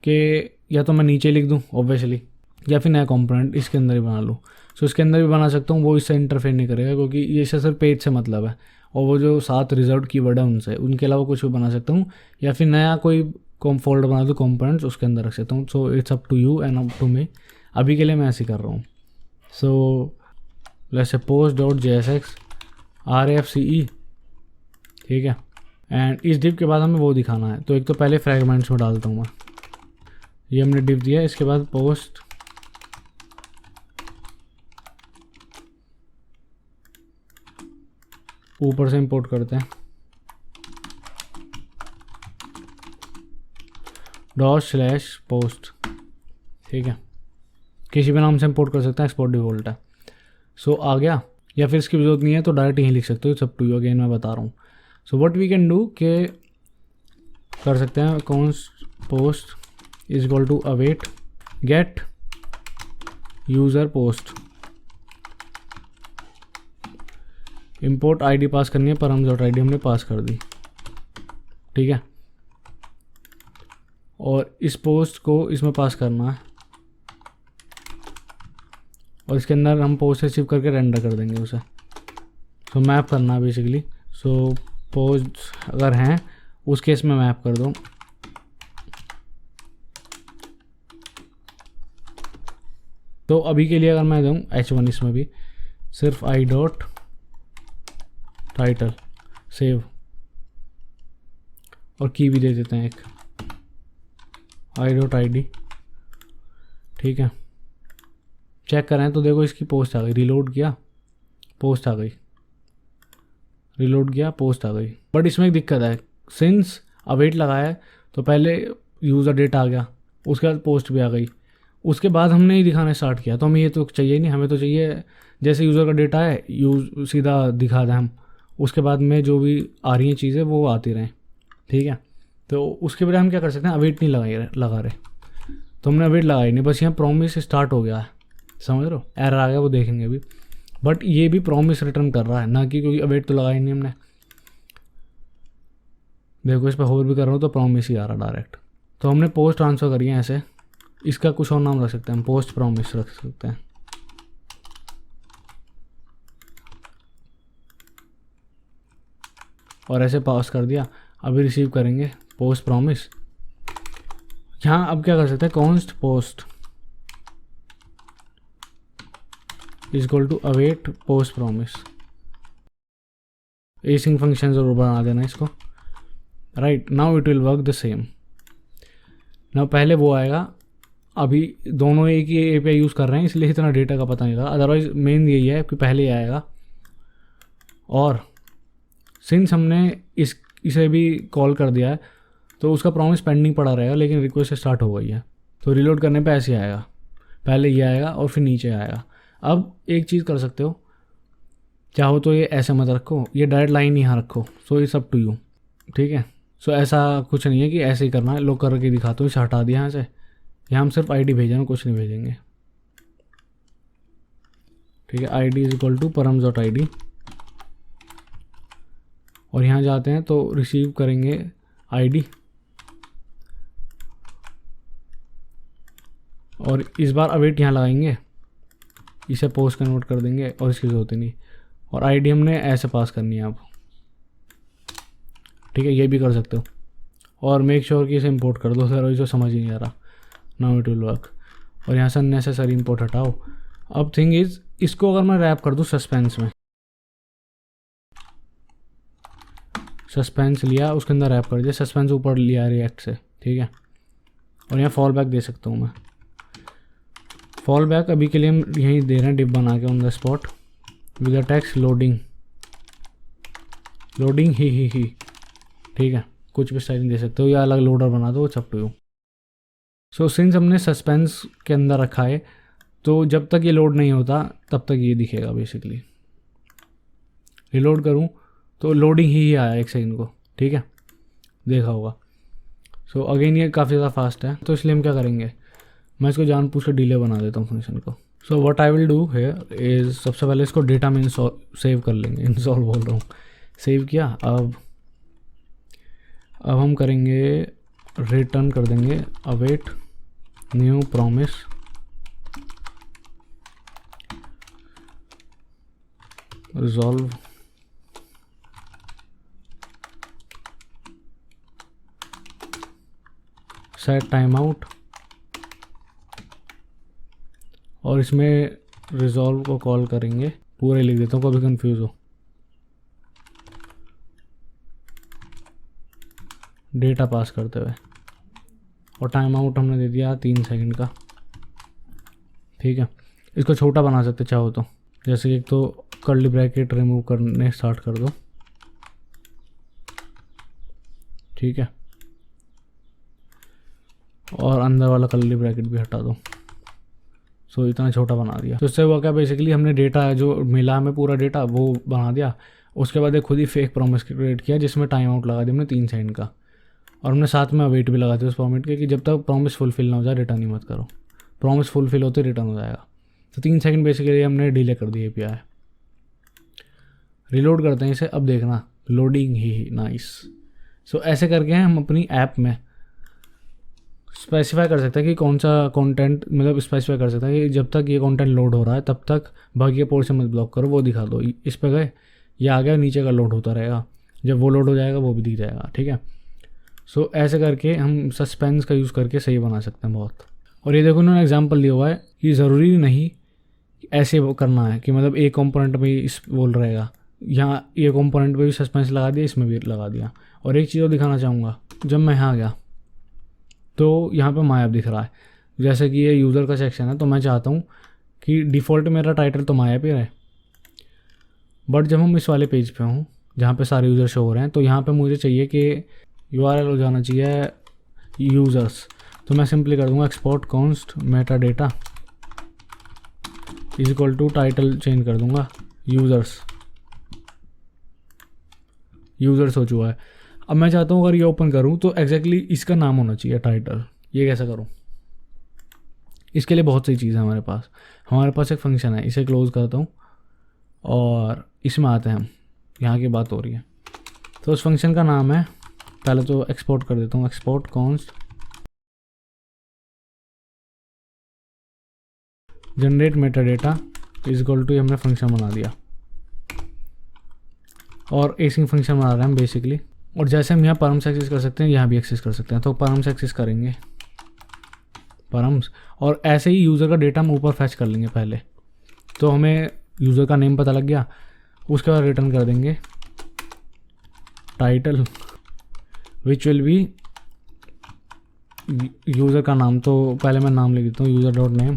कि या तो मैं नीचे लिख दूँ ऑब्वियसली, या फिर नया कंपोनेंट इसके अंदर ही बना लूँ। सो इसके अंदर भी बना सकता हूँ, वो इससे इंटरफेयर नहीं करेगा क्योंकि ये सिर्फ पेज से मतलब है, और वो जो 7 रिजर्व कीवर्ड है उनसे, उनके अलावा कुछ भी बना सकता हूँ, या फिर नया कोई फोल्डर बना दूँ कंपोनेंट्स, उसके अंदर रख सकता हूँ। So it's up to you and up to me. अभी के लिए मैं ऐसे कर रहा हूँ। So let's say post.jsx RFCE, ठीक है। एंड इस डिव के बाद हमें वो दिखाना है, तो एक तो पहले फ्रेगमेंट्स में डालता हूँ मैं, ये हमने डिव दिया। इसके बाद पोस्ट ऊपर से इंपोर्ट करते हैं ./post, ठीक है। किसी भी नाम से इंपोर्ट कर सकते हैं, एक्सपोर्ट डिफॉल्ट है। सो आ गया, या फिर इसकी जरूरत नहीं है तो डायरेक्ट यहीं लिख सकते हो, सब टू यू, अगेन मैं बता रहा हूँ। So what we can do के कर सकते हैं const post is equal to await get user post, import ID pass करनी है, param.id हमने पास कर दी, ठीक है। और इस पोस्ट को इसमें पास करना है, और इसके अंदर हम पोस्ट रिसीव करके रेंडर कर देंगे उसे। सो मैप करना है बेसिकली। सो पोस्ट अगर हैं उस केस में मैप कर दो, तो अभी के लिए अगर मैं दूँ H1 इसमें भी सिर्फ i.title सेव, और की भी दे देते हैं एक i.id, ठीक है। चेक करें तो देखो इसकी पोस्ट आ गई, रिलोड किया पोस्ट आ गई, रिलोड किया पोस्ट आ गई। बट इसमें एक दिक्कत है, सिंस अवेट लगाया है तो पहले यूज़र डेटा आ गया, उसके बाद पोस्ट भी आ गई, उसके बाद हमने ही दिखाना स्टार्ट किया, तो हमें ये तो चाहिए नहीं। हमें तो चाहिए जैसे यूज़र का डेटा है सीधा दिखा दें हम, उसके बाद में जो भी आ रही हैं चीज़ें वो आती रहें, ठीक है। तो उसके बजाय हम क्या कर सकते हैं, अवेट नहीं लगा रहे, तो हमने अवेट लगाई नहीं, बस यहाँ प्रॉमिस स्टार्ट हो गया है, समझ रहे हो। एरर आ गया वो देखेंगे अभी, बट ये भी प्रॉमिस रिटर्न कर रहा है ना कि, क्योंकि अवेट तो लगाई नहीं हमने। देखो इस पर होवर भी कर रहा हूँ तो प्रॉमिस ही आ रहा डायरेक्ट। तो हमने पोस्ट ट्रांसफ़र करी है ऐसे, इसका कुछ और नाम रख सकते हैं हम, पोस्ट प्रॉमिस रख सकते हैं। और ऐसे पास कर दिया। अभी रिसीव करेंगे पोस्ट प्रॉमिस। यहाँ अब क्या कर सकते हैं, const post is equal to await post promise. Async function जरूर बना देना इसको। Right, now it will work the same. Now पहले वो आएगा, अभी दोनों एक ही एपीआई यूज़ कर रहे हैं इसलिए इतना डेटा का पता नहीं लगा, अदरवाइज मेन यही है कि पहले ही आएगा। और सिंस हमने इसे भी कॉल कर दिया है तो उसका प्रॉमिस पेंडिंग पड़ा रहेगा, लेकिन रिक्वेस्ट स्टार्ट हो गई है। तो रिलोड करने पे ऐसे आएगा, पहले ये आएगा और फिर नीचे आएगा। अब एक चीज़ कर सकते हो, चाहो तो ये ऐसे मत रखो, ये डायरेक्ट लाइन यहाँ रखो। So it's up to you, ठीक है। सो ऐसा कुछ नहीं है कि ऐसे ही करना है। लोग करके दिखाते हो, इसे हटा दिया यहाँ से। यहाँ हम सिर्फ आईडी भेजेंगे, कुछ नहीं भेजेंगे, ठीक है। ID is equal to params.id और यहाँ जाते हैं तो रिसीव करेंगे आईडी और इस बार अवेट यहाँ लगाएंगे, इसे पोस्ट कन्वर्ट कर देंगे और इसकी ज़रूरत ही नहीं। और आईडी हमने ऐसे पास करनी है अब, ठीक है। ये भी कर सकते हो और मेक श्योर कि इसे इंपोर्ट कर दो, सर जो समझ ही नहीं आ रहा। Now it will work. और यहाँ से अननेसेसरी इंपोर्ट हटाओ। अब थिंग इज, इसको अगर मैं रैप कर दूँ सस्पेंस में, सस्पेंस लिया उसके अंदर रैप कर दिया, सस्पेंस ऊपर लिया रिएक्ट से, ठीक है। और यहाँ फॉल बैक दे सकता हूँ मैं। फॉल बैक अभी के लिए हम यहीं दे रहे हैं डिप बना के on the spot with the text loading ही, ठीक है। कुछ भी स्टाइलिंग दे सकते हो या अलग लोडर बना दो, it's up to you. So since हमने सस्पेंस के अंदर रखा है तो जब तक ये लोड नहीं होता तब तक ये दिखेगा बेसिकली। रिलोड करूँ तो लोडिंग ही आया 1 सेकंड को, ठीक है, देखा होगा। सो अगेन ये काफ़ी ज़्यादा फास्ट है, तो इसलिए हम क्या करेंगे, मैं इसको जानबूझ के डिले बना देता हूँ फंक्शन को। So what I will do here is, सबसे पहले इसको डेटा में सेव कर लेंगे, इंस्टॉल बोल रहा हूँ, सेव किया। अब हम करेंगे रिटर्न कर देंगे await new promise resolve set time out और इसमें रिजॉल्व को कॉल करेंगे, पूरे लिख देता हूँ कभी कंफ्यूज हो। डेटा पास करते हुए और टाइम आउट हमने दे दिया 3 सेकंड का, ठीक है। इसको छोटा बना सकते चाहो तो, जैसे कि एक तो कर्ली ब्रैकेट रिमूव करने स्टार्ट कर दो, ठीक है, और अंदर वाला कर्ली ब्रैकेट भी हटा दो। सो इतना छोटा बना दिया। तो इससे हुआ क्या, बेसिकली हमने डेटा जो मिला हमें पूरा डेटा वो बना दिया। उसके बाद एक खुद ही फेक प्रॉमिस क्रिएट किया जिसमें टाइम आउट लगा दिया हमने 3 सेकंड का, और हमने साथ में वेट भी लगा दिया उस प्रॉमिस के कि जब तक प्रॉमिस फुलफिल ना हो जाए रिटर्न ही मत करो, प्रॉमिस फुलफिल होते रिटर्न हो जाएगा। तो 3 सेकंड बेसिकली हमने डिले कर दी एपीआई। रिलोड करते हैं इसे, अब देखना लोडिंग ही, नाइस। सो ऐसे करके हम अपनी ऐप में स्पेसिफाई कर सकते हैं कि कौन सा कंटेंट, मतलब स्पेसिफाई कर सकते हैं कि जब तक ये कंटेंट लोड हो रहा है तब तक बाकी पोर्शन मत ब्लॉक करो, वो दिखा दो। इस पे गए, ये आ गया, नीचे का लोड होता रहेगा, जब वो लोड हो जाएगा वो भी दिख जाएगा, ठीक है। सो ऐसे करके हम सस्पेंस का यूज़ करके सही बना सकते हैं बहुत। और ये देखो उन्होंने एग्जांपल दिया हुआ है कि ज़रूरी नहीं ऐसे वो करना है कि मतलब एक कंपोनेंट में इस बोल रहेगा, यहाँ ये कंपोनेंट पे भी सस्पेंस लगा दिया, इसमें भी लगा दिया। और एक चीज़ और दिखाना चाहूँगा, जब मैं यहाँ गया तो यहाँ पे माय ऐप दिख रहा है, जैसे कि ये यूज़र का सेक्शन है, तो मैं चाहता हूँ कि डिफ़ॉल्ट मेरा टाइटल तो माय ऐप ही रहे, बट जब हम इस वाले पेज पे हूँ जहाँ पे सारे यूज़र शो हो रहे हैं, तो यहाँ पे मुझे चाहिए कि URL हो जाना चाहिए यूज़र्स। तो मैं सिंपली कर दूँगा export const meta data is equal to title change कर दूँगा यूज़र्स हो चुका है। अब मैं चाहता हूँ अगर ये ओपन करूँ तो एग्जैक्टली इसका नाम होना चाहिए टाइटल। ये कैसे करूँ, इसके लिए बहुत सी चीज़ें हमारे पास एक फ़ंक्शन है, इसे क्लोज करता हूँ और इसमें आते हैं हम, यहाँ की बात हो रही है। तो उस फंक्शन का नाम है, पहले तो एक्सपोर्ट कर देता हूँ, export const generate meta data is equal to, हमने फंक्शन बना दिया और एसिंग फंक्शन बना रहे हैं हम बेसिकली। और जैसे हम यहाँ परम्स एक्सेस कर सकते हैं, यहाँ भी एक्सेस कर सकते हैं। तो परम्स एक्सेस करेंगे परम्स, और ऐसे ही यूज़र का डेटा हम ऊपर फैच कर लेंगे पहले। तो हमें यूज़र का नेम पता लग गया, उसके बाद रिटर्न कर देंगे title which will be user का नाम। तो पहले मैं नाम लिख देता हूँ यूज़र डॉट नेम,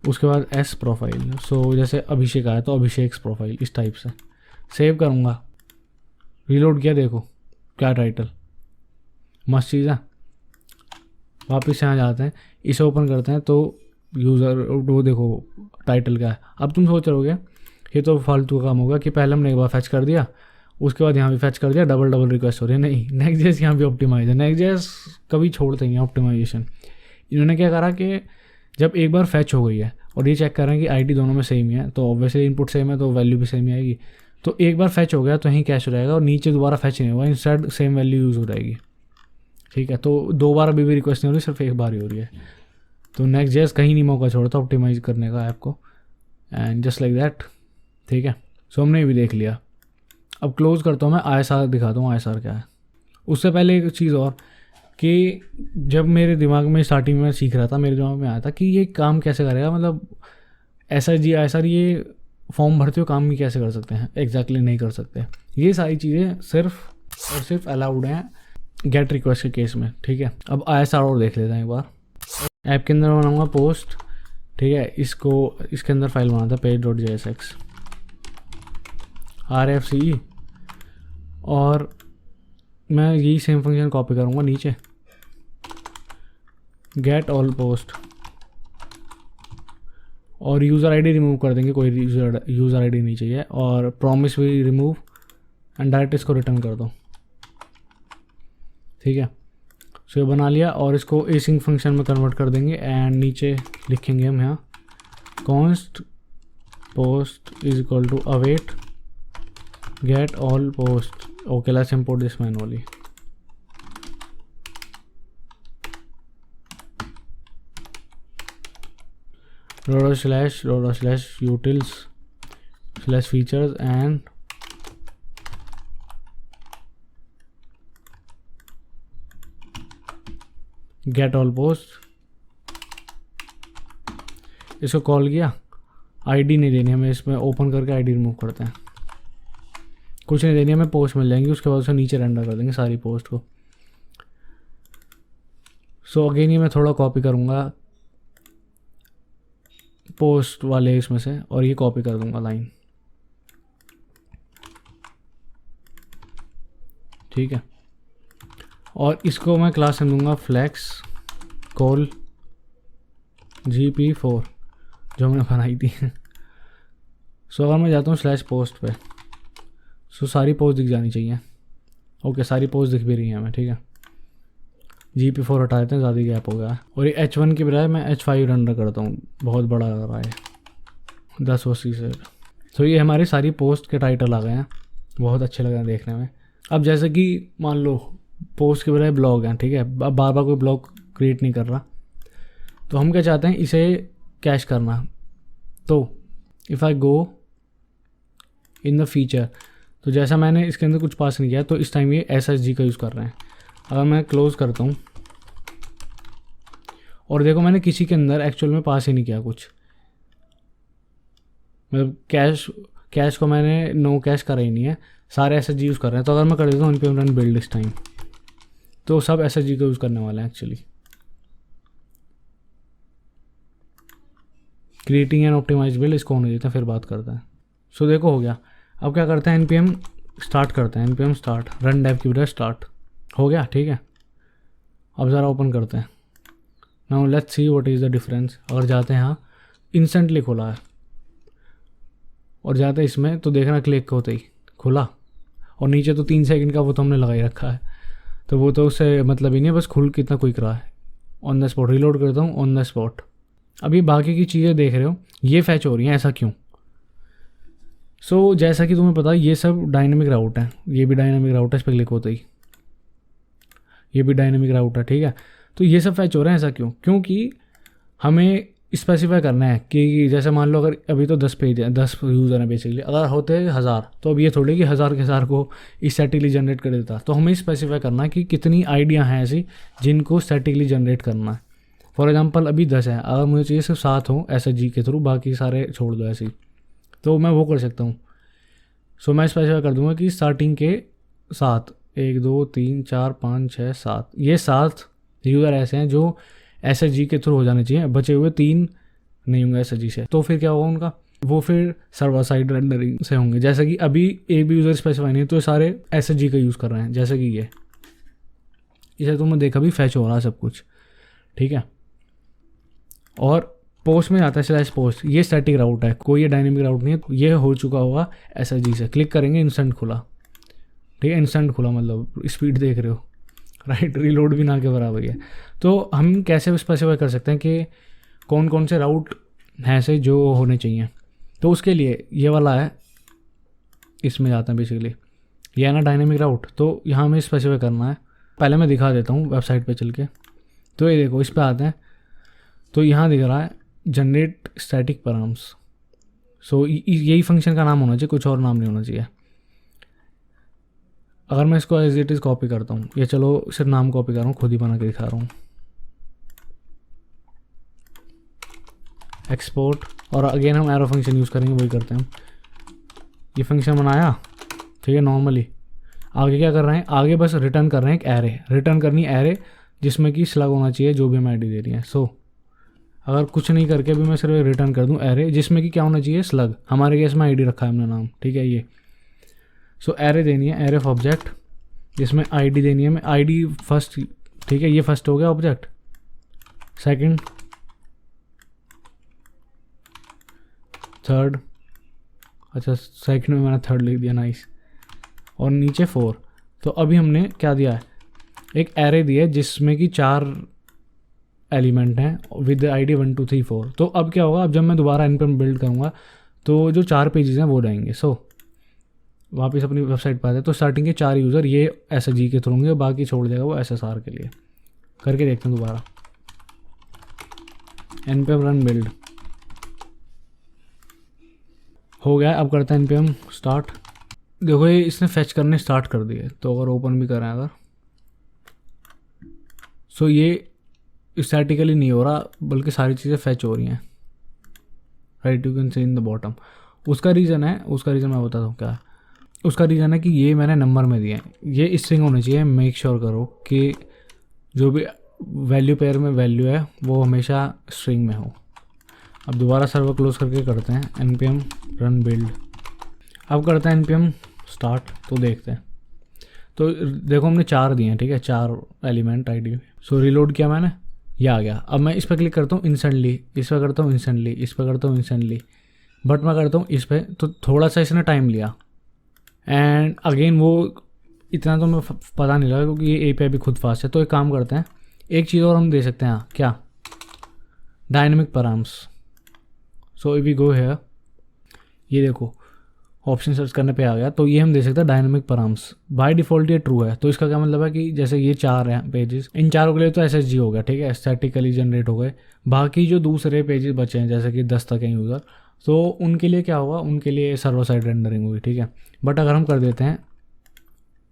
उसके बाद एस प्रोफाइल। सो जैसे अभिषेक आया तो अभिषेक प्रोफाइल, इस टाइप से सेव करूँगा। रीलोड किया, देखो क्या टाइटल, मस्त चीज़ है। वापस यहाँ जाते हैं, इसे ओपन करते हैं तो यूज़र वो देखो टाइटल क्या है। अब तुम सोच रहोगे ये तो फालतू का काम होगा कि पहले हमने एक बार फैच कर दिया, उसके बाद यहाँ भी फैच कर दिया, डबल रिक्वेस्ट हो रही है। नहीं, नेक्स्ट.js यहाँ भी ऑप्टिमाइज है। नेक्स्ट.js कभी छोड़ते हैं ऑप्टिमाइजेशन। इन्होंने क्या करा कि जब एक बार फैच हो गई है और ये चेक कर रहे हैं कि आईडी दोनों में सेम ही है, तो ऑब्वियसली इनपुट सेम है तो वैल्यू भी सेम ही आएगी। तो एक बार फैच हो गया तो यहीं कैश हो जाएगा और नीचे दोबारा फैच नहीं होगा, इंस्टेड सेम वैल्यू यूज़ हो जाएगी। ठीक है, तो 2 बार अभी भी रिक्वेस्ट नहीं हो रही, सिर्फ 1 बार ही हो रही है। तो नेक्स्ट.js कहीं नहीं मौका छोड़ता ऑप्टिमाइज करने का ऐप को, एंड जस्ट लाइक दैट। ठीक है, सो हमने भी देख लिया। अब क्लोज करता हूँ मैं, ISR दिखाता हूँ ISR क्या है। उससे पहले एक चीज़ और कि जब मेरे दिमाग में स्टार्टिंग में सीख रहा था, मेरे दिमाग में आया था कि ये काम कैसे करेगा, मतलब ISR ये फॉर्म भरते हो काम भी कैसे कर सकते हैं। एग्जैक्टली नहीं कर सकते। ये सारी चीज़ें सिर्फ और सिर्फ अलाउड हैं गेट रिक्वेस्ट के केस में। ठीक है, अब ISR और देख लेते हैं एक बार। ऐप के अंदर बनाऊंगा पोस्ट, ठीक है, इसके अंदर फाइल बनाता है page.jsx RFC, और मैं यही सेम फंक्शन कॉपी करूँगा नीचे, गेट ऑल पोस्ट, और यूज़र आईडी रिमूव कर देंगे, कोई यूज़र आईडी नहीं चाहिए, और प्रॉमिस भी रिमूव, एंड डायरेक्ट इसको रिटर्न कर दो। ठीक है, सो ये बना लिया और इसको एसिंग फंक्शन में कन्वर्ट कर देंगे, एंड नीचे लिखेंगे हम यहाँ const post is equal to await get all post. Okay, let's import this manually. // utils /features and get all post। इसको कॉल किया, आईडी नहीं देनी हमें, इसमें ओपन करके आईडी रिमूव करते हैं, कुछ नहीं देनी हमें, पोस्ट मिल जाएंगी। उसके बाद उसे नीचे रेंडर कर देंगे सारी पोस्ट को। सो अगेन ये मैं थोड़ा कॉपी करूँगा पोस्ट वाले इसमें से, और ये कॉपी कर दूंगा लाइन। ठीक है, और इसको मैं क्लास में दूंगा फ्लैक्स कॉल GP4 जो हमने बनाई थी। सो अगर मैं जाता हूँ /post पे, सो सारी पोस्ट दिख जानी चाहिए। ओके, सारी पोस्ट दिख भी रही है हमें। ठीक है, GP4 हटा देते हैं, ज़्यादा गैप हो गया। और ये H1 की बजाय मैं H5 रेंडर करता हूँ, बहुत बड़ा लग रहा है 10 वसी से। तो ये हमारी सारी पोस्ट के टाइटल आ गए हैं, बहुत अच्छे लग रहे हैं देखने में। अब जैसे कि मान लो पोस्ट के बजाय ब्लॉग हैं, ठीक है, अब बार बार कोई ब्लॉग क्रिएट नहीं कर रहा, तो हम क्या चाहते हैं, इसे कैश करना। तो if I go in the feature, तो जैसा मैंने इसके अंदर कुछ पास नहीं किया, तो इस टाइम ये SSG का यूज़ कर रहे हैं। अगर मैं क्लोज़ करता हूँ और देखो मैंने किसी के अंदर एक्चुअल में पास ही नहीं किया कुछ, मतलब कैश को मैंने नो कैश करा ही नहीं है, सारे SSG यूज़ कर रहे हैं। तो अगर मैं कर देता हूँ npm run build इस टाइम, तो सब SSG का यूज़ करने वाले हैं actually. Creating and optimize build इसको होने देते हैं, फिर बात करते हैं। सो देखो हो गया। अब क्या करते हैं, npm स्टार्ट करते हैं, npm स्टार्ट रन डेव की बजाय स्टार्ट हो गया। ठीक है, अब ज़रा ओपन करते हैं। Now let's see what is the difference. अगर जाते हैं, यहाँ इंस्टेंटली खुला है, और जाते हैं इसमें तो देखना क्लिक होते ही खुला, और नीचे तो 3 सेकंड का वो तो हमने लगा ही रखा है, तो वो तो उससे मतलब ही नहीं है, बस खुल कितना क्विक रहा है। ऑन द स्पॉट रिलोड करता हूँ, ऑन द स्पॉट। अभी बाकी की चीज़ें देख रहे हो ये फैच हो रही हैं, ऐसा क्यों? सो जैसा कि तुम्हें पता है ये सब डायनेमिक राउट है, ये भी डायनेमिक राउट है, इस पर क्लिक होता ही ये भी डायनेमिक राउट है, ठीक है। तो ये सब फैच हो रहे हैं, ऐसा क्यों? क्योंकि हमें स्पेसिफाई करना है कि जैसे मान लो अगर अभी तो 10 पेज हैं, 10 यूज़र हैं बेसिकली, अगर होते 1000 तो अब ये थोड़ी कि 1000 के 1000 को स्टैटिकली जनरेट कर देता। तो हमें स्पेसिफाई करना है कि कितनी आइडिया हैं ऐसी जिनको स्टैटिकली जनरेट करना है। फॉर एग्जांपल अभी 10 है, अगर मुझे चाहिए सिर्फ 7 हो SHG के थ्रू, बाकी सारे छोड़ दो ऐसे ही, तो मैं वो कर सकता हूँ। सो मैं स्पेसिफाई कर दूंगा कि स्टार्टिंग के 7, 1 2 3 4 5 6 7, ये 7 यूज़र ऐसे हैं जो SHG के थ्रू हो जाने चाहिए, बचे हुए 3 नहीं होंगे SHG से। तो फिर क्या होगा उनका, वो फिर सर्वर साइड रेंडरिंग से होंगे। जैसे कि अभी एक भी यूज़र स्पेसिफाई नहीं है, तो ये सारे SHG का यूज़ कर रहे हैं, जैसे कि ये इसे तुमने देखा भी फैच हो रहा है सब कुछ, ठीक है। और पोस्ट में आता है स्लैश पोस्ट, ये स्टैटिक राउट है, कोई ये डायनेमिक राउट नहीं है, ये हो चुका होगा SHG से। क्लिक करेंगे इंस्टेंट खुला, ठीक है, इंस्टेंट खुला मतलब स्पीड देख रहे हो, राइट, रीलोड भी ना के बराबर है। तो हम कैसे स्पेसिफाई कर सकते हैं कि कौन कौन से राउट हैं ऐसे जो होने चाहिए? तो उसके लिए ये वाला है, इसमें जाते हैं बेसिकली, ये है ना डायनेमिक राउट। तो यहाँ हमें स्पेसिफाई करना है, पहले मैं दिखा देता हूँ वेबसाइट पे चल के। तो ये देखो, इस पर आते हैं तो यहाँ दिख रहा है जनरेट स्टैटिक पैराम्स। सो यही फंक्शन का नाम होना चाहिए, कुछ और नाम नहीं होना चाहिए। अगर मैं इसको एज इट इज़ कॉपी करता हूँ, या चलो सिर्फ नाम कॉपी कर रहा हूँ, खुद ही बना के दिखा रहा हूँ, एक्सपोर्ट, और अगेन हम एरो फंक्शन यूज़ करेंगे, वही करते हैं हम। ये फंक्शन बनाया, ठीक है, नॉर्मली। आगे क्या कर रहे हैं, आगे बस रिटर्न कर रहे हैं एक एरे, रिटर्न करनी एरे जिसमें कि स्लग होना चाहिए जो भी हम आईडी दे रही हैं। सो अगर कुछ नहीं करके भी मैं सिर्फ रिटर्न कर दूं एरे जिसमें कि क्या होना चाहिए, स्लग। हमारे केस में आईडी रखा है हमने नाम, ठीक है ये। सो एरे देनी है, एरे ऑफ ऑब्जेक्ट, जिसमें आईडी देनी है मैं, आईडी फर्स्ट, ठीक है, ये फर्स्ट हो गया ऑब्जेक्ट, सेकंड, थर्ड, अच्छा सेकंड में मैंने थर्ड लिख दिया, नाइस, और नीचे 4। तो अभी हमने क्या दिया है, एक एरे दिया है जिसमें कि 4 एलिमेंट हैं विद आईडी 1 2 3 4। तो अब क्या होगा, अब जब मैं दोबारा npm बिल्ड करूँगा तो जो 4 पेजेस हैं वो जाएंगे। सो वापस अपनी वेबसाइट पर आते हैं, तो स्टार्टिंग के 4 यूज़र ये SHG के थ्रू होंगे, बाकी छोड़ देगा वो SSR के लिए। करके देखते हैं दोबारा, npm रन बिल्ड हो गया। अब करते हैं npm स्टार्ट। देखो ये इसने फैच करने स्टार्ट कर दिए, तो अगर ओपन भी करें अगर, सो ये स्टैटिकली नहीं हो रहा, बल्कि सारी चीज़ें फैच हो रही हैं, right, you can see in the bottom. उसका रीज़न मैं बताता हूँ क्या है। उसका रीज़न है कि ये मैंने नंबर में दिए हैं, ये स्ट्रिंग होने चाहिए। मेक श्योर करो कि जो भी वैल्यू पेयर में वैल्यू है वो हमेशा स्ट्रिंग में हो। अब दोबारा सर्वर क्लोज करके करते हैं npm रन बिल्ड। अब करते हैं npm स्टार्ट, तो देखते हैं। तो देखो हमने 4 दिए हैं, ठीक है, 4 एलिमेंट आईडी। सो रिलोड किया मैंने, ये आ गया। अब मैं इस पर क्लिक करता हूँ इंस्टेंटली, इस पर करता हूँ इंस्टेंटली, इस पर करता हूँ इंस्टेंटली, बट मैं करता हूँ इस पर, तो थोड़ा सा इसने टाइम लिया। एंड अगेन वो इतना तो मैं पता नहीं लगा क्योंकि ये API भी खुद फास्ट है। तो एक काम करते हैं, एक चीज़ और हम दे सकते हैं, क्या, dynamic params. So if we go here, ये देखो ऑप्शन सर्च करने पे आ गया, तो ये हम दे सकते हैं डायनेमिक पैराम्स। बाय डिफ़ॉल्ट ये ट्रू है, तो इसका क्या मतलब है कि जैसे ये 4 हैं पेजेस, इन चारों के लिए तो SHG हो गया, ठीक है, स्टैटिकली जनरेट हो गए। बाकी जो दूसरे पेजेस बचे हैं जैसे कि 10 तक हैं यूज़र, तो उनके लिए क्या होगा, उनके लिए सर्वर साइड रेंडरिंग होगी, ठीक है। बट अगर हम कर देते हैं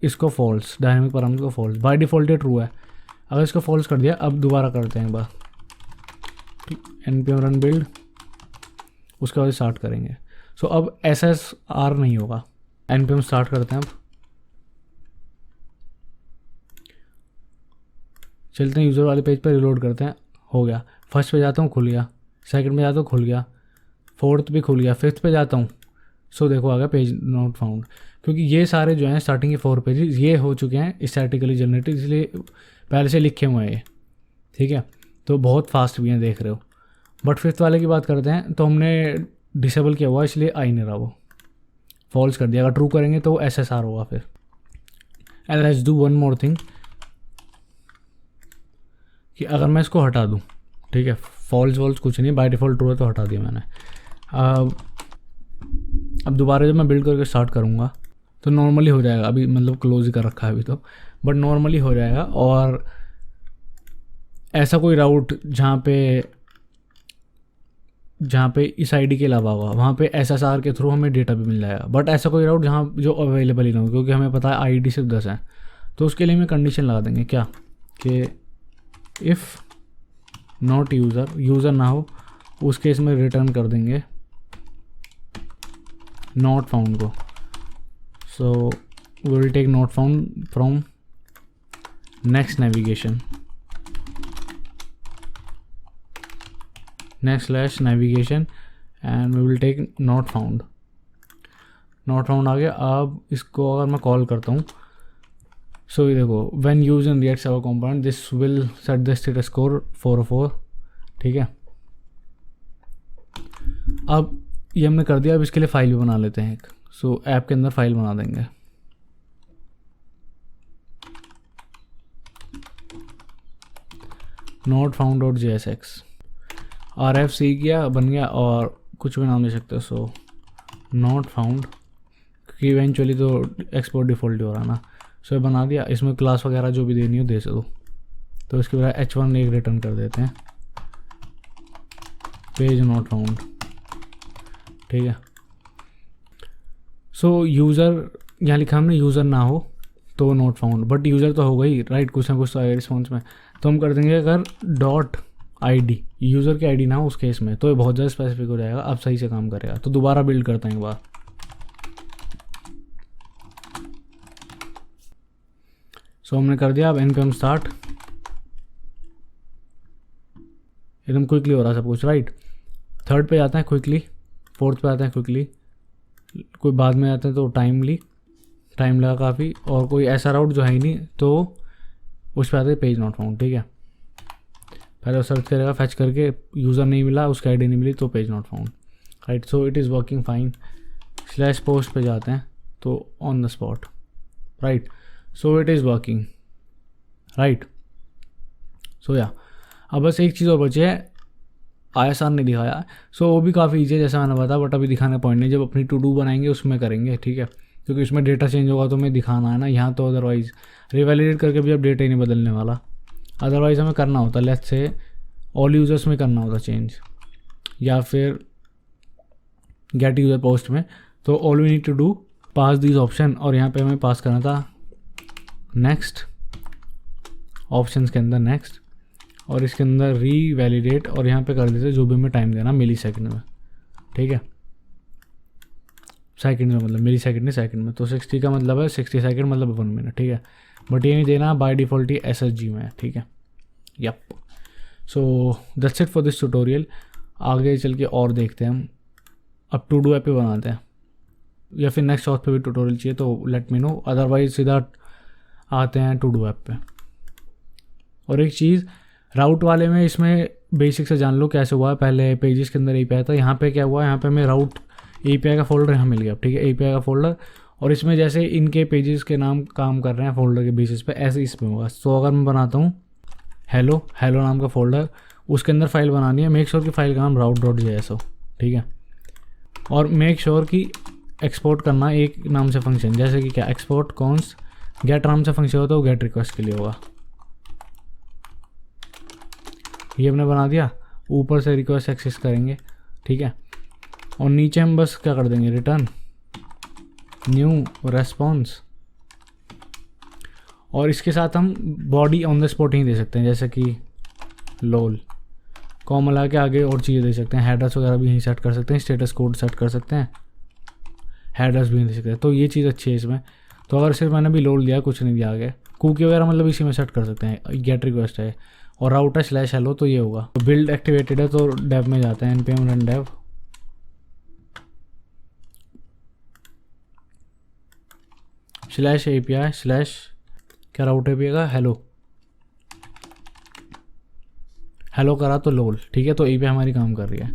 इसको फॉल्स, डायनेमिक पैराम्स को फॉल्स, बाय डिफ़ॉल्ट ये ट्रू है, अगर इसको फॉल्स कर दिया, अब दोबारा करते हैं एक बार, npm रन बिल्ड, उसके बाद स्टार्ट करेंगे। सो अब SSR नहीं होगा, npm स्टार्ट करते हैं। अब चलते हैं यूज़र वाले पेज पर, रिलोड करते हैं, हो गया। फर्स्ट पे जाता हूँ, खुल गया, सेकंड पे जाता हूँ, खुल गया, फोर्थ भी खुल गया, फिफ्थ पे जाता हूँ, सो देखो आ गया पेज नॉट फाउंड, क्योंकि ये सारे जो हैं स्टार्टिंग के 4 पेजेस ये हो चुके हैं स्टैटिकली जनरेटेड, इसलिए पहले से लिखे हुए हैं ये, ठीक है। तो बहुत फास्ट भी हैं, देख रहे हो। बट फिफ्थ वाले की बात करते हैं, तो हमने डिसेबल किया हुआ इसलिए आ ही नहीं रहा, वो फॉल्स कर दिया। अगर ट्रू करेंगे तो SSR होगा फिर। And let's do one more thing, कि अगर मैं इसको हटा दूँ, ठीक है, फॉल्स कुछ नहीं, बाय डिफ़ॉल्ट ट्रू है तो हटा दिया मैंने। अब दोबारा जब मैं बिल्ड करके स्टार्ट करूँगा तो नॉर्मली हो जाएगा, अभी मतलब क्लोज ही कर रखा है अभी तो, बट नॉर्मली हो जाएगा। और ऐसा कोई राउट जहाँ पे इस आईडी के अलावा होगा वहाँ पे SSR के थ्रू हमें डेटा भी मिल जाएगा, बट ऐसा कोई राउट जहाँ जो अवेलेबल ही ना हो, क्योंकि हमें पता है आईडी सिर्फ 10 है। तो उसके लिए मैं कंडीशन लगा देंगे क्या कि इफ़ नॉट यूज़र ना हो उस केस में रिटर्न कर देंगे नॉट फाउंड को। So we will take not found from next navigation, next navigation and we will take not found. Not found आ गया। अब इसको अगर मैं कॉल करता हूँ, सो ये देखो when use in React server component this will set the status score 404, ठीक है। अब ये हमने कर दिया। अब इसके लिए फाइल भी बना लेते हैं एक। सो ऐप के अंदर फाइल बना देंगे, नॉट फाउंड.jsx, RFC किया, बन गया, और कुछ भी नाम दे सकते हो। सो नॉट फाउंड, क्योंकि इवेंचुअली तो एक्सपोर्ट डिफ़ॉल्ट हो रहा ना। सो ये बना दिया। इसमें क्लास वगैरह जो भी देनी हो दे दो। तो इसके बाद H1 एक रिटर्न कर देते हैं, पेज नॉट फाउंड, ठीक है। सो यूज़र यहाँ लिखा हमने यूज़र ना हो तो नॉट फाउंड, बट यूज़र तो होगा ही, राइट, कुछ ना कुछ तो आएगा रिस्पॉन्स में। तो हम कर देंगे अगर .id यूज़र की आईडी ना हो उस केस में, तो ये बहुत ज़्यादा स्पेसिफिक हो जाएगा, अब सही से काम करेगा। तो दोबारा बिल्ड करते हैं एक बार। सो हमने कर दिया। अब npm स्टार्ट, एकदम क्विकली हो रहा सब कुछ, राइट। थर्ड पे जाते हैं क्विकली, फोर्थ पे आते हैं क्विकली, कोई बाद में आते हैं तो टाइम लगा काफ़ी, और कोई ऐसा राउट जो है ही नहीं तो उस पर आते हैं पेज नॉट फाउंड, ठीक है। पहले सर्च करेगा, फैच करके यूज़र नहीं मिला, उसकी आईडी नहीं मिली तो page not found, right. So it is working fine. /post पे जाते हैं तो on the spot, right. So it is working, right. So yeah अब बस एक चीज़ और बची है, ISR नहीं दिखाया। सो वो भी काफ़ी ईजी है जैसा मैंने बताया, बट अभी दिखाने पॉइंट नहीं, जब अपनी टू डू बनाएंगे उसमें करेंगे, ठीक है। क्योंकि उसमें डेटा चेंज होगा तो हमें दिखाना है ना, यहाँ तो अदरवाइज़ रिवैलिडेट करके भी अब डेटा ही नहीं बदलने वाला। अदरवाइज़ हमें करना होता, लेट्स से ऑल यूज़र्स में करना होता चेंज, या फिर गेट यूज़र पोस्ट में। तो all we need to do pass this option, और यहाँ पे हमें पास करना था नेक्स्ट, ऑप्शंस के अंदर नेक्स्ट, और इसके अंदर रीवैलिडेट, और यहाँ पे कर देते जो भी हमें टाइम देना मिली सेकेंड में, ठीक है। सेकंड में मतलब मिली सेकंड नहीं सेकंड में, तो 60 का मतलब है 60 सेकंड मतलब 1 मिनट, ठीक है। बट ये नहीं देना, बाय डिफ़ॉल्ट ही SSG में है, ठीक है। Yup, so that's it for this tutorial. आगे चल के और देखते हैं हम। अब टू डू ऐप पे बनाते हैं, या फिर नेक्स्ट ऑथ पे भी ट्यूटोरियल चाहिए तो लेट मी नो, अदरवाइज सीधा आते हैं टू डू ऐप पे। और एक चीज़ राउट वाले में, इसमें बेसिक से जान लो कैसे हुआ है। पहले पेजेस के अंदर API था, यहाँ पे क्या हुआ, यहाँ पे हमें राउट API का फोल्डर यहाँ मिल गया, ठीक है, API का फोल्डर। और इसमें जैसे इनके पेजेस के नाम काम कर रहे हैं फोल्डर के बेसिस पे, ऐसे इसमें होगा। तो अगर मैं बनाता हूँ हेलो नाम का फोल्डर, उसके अंदर फाइल बनानी है, मेक श्योर की फाइल का नाम route.js हो, ठीक है। और मेक श्योर की एक्सपोर्ट करना एक नाम से फंक्शन, जैसे कि क्या एक्सपोर्ट कॉन्स गेट नाम से फंक्शन होता है, वो गेट रिक्वेस्ट के लिए होगा। ये हमने बना दिया, ऊपर से रिक्वेस्ट एक्सेस करेंगे, ठीक है। और नीचे हम बस क्या कर देंगे, रिटर्न न्यू रेस्पॉन्स, और इसके साथ हम बॉडी ऑन द स्पॉट ही दे सकते हैं, जैसे कि लोल कॉमा लगा के आगे और चीज़ें दे सकते हैं। हेडर्स वगैरह भी यहीं सेट कर सकते हैं, स्टेटस कोड सेट कर सकते हैं, हेडर्स भी दे सकते हैं। तो ये चीज़ अच्छी है इसमें। तो अगर सिर्फ मैंने भी लोल दिया, कुछ नहीं दिया आगे, कुकी वगैरह मतलब इसी में सेट कर सकते हैं। गेट रिक्वेस्ट है और राउट है /hello, तो ये होगा। तो बिल्ड एक्टिवेटेड है तो डेव में जाते हैं, npm run dev, /API/ क्या राउट API का हेलो करा तो लोल, ठीक है। तो API हमारी काम कर रही है,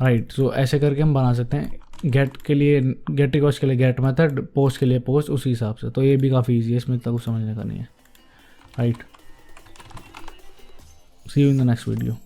राइट। सो ऐसे करके हम बना सकते हैं। गेट के लिए गेट रिक्वेस्ट के लिए गेट मेथड, पोस्ट के लिए पोस्ट, उसी हिसाब से। तो ये भी काफ़ी ईजी है, इसमें इतना कुछ समझने का नहीं है, right. See you in the next video.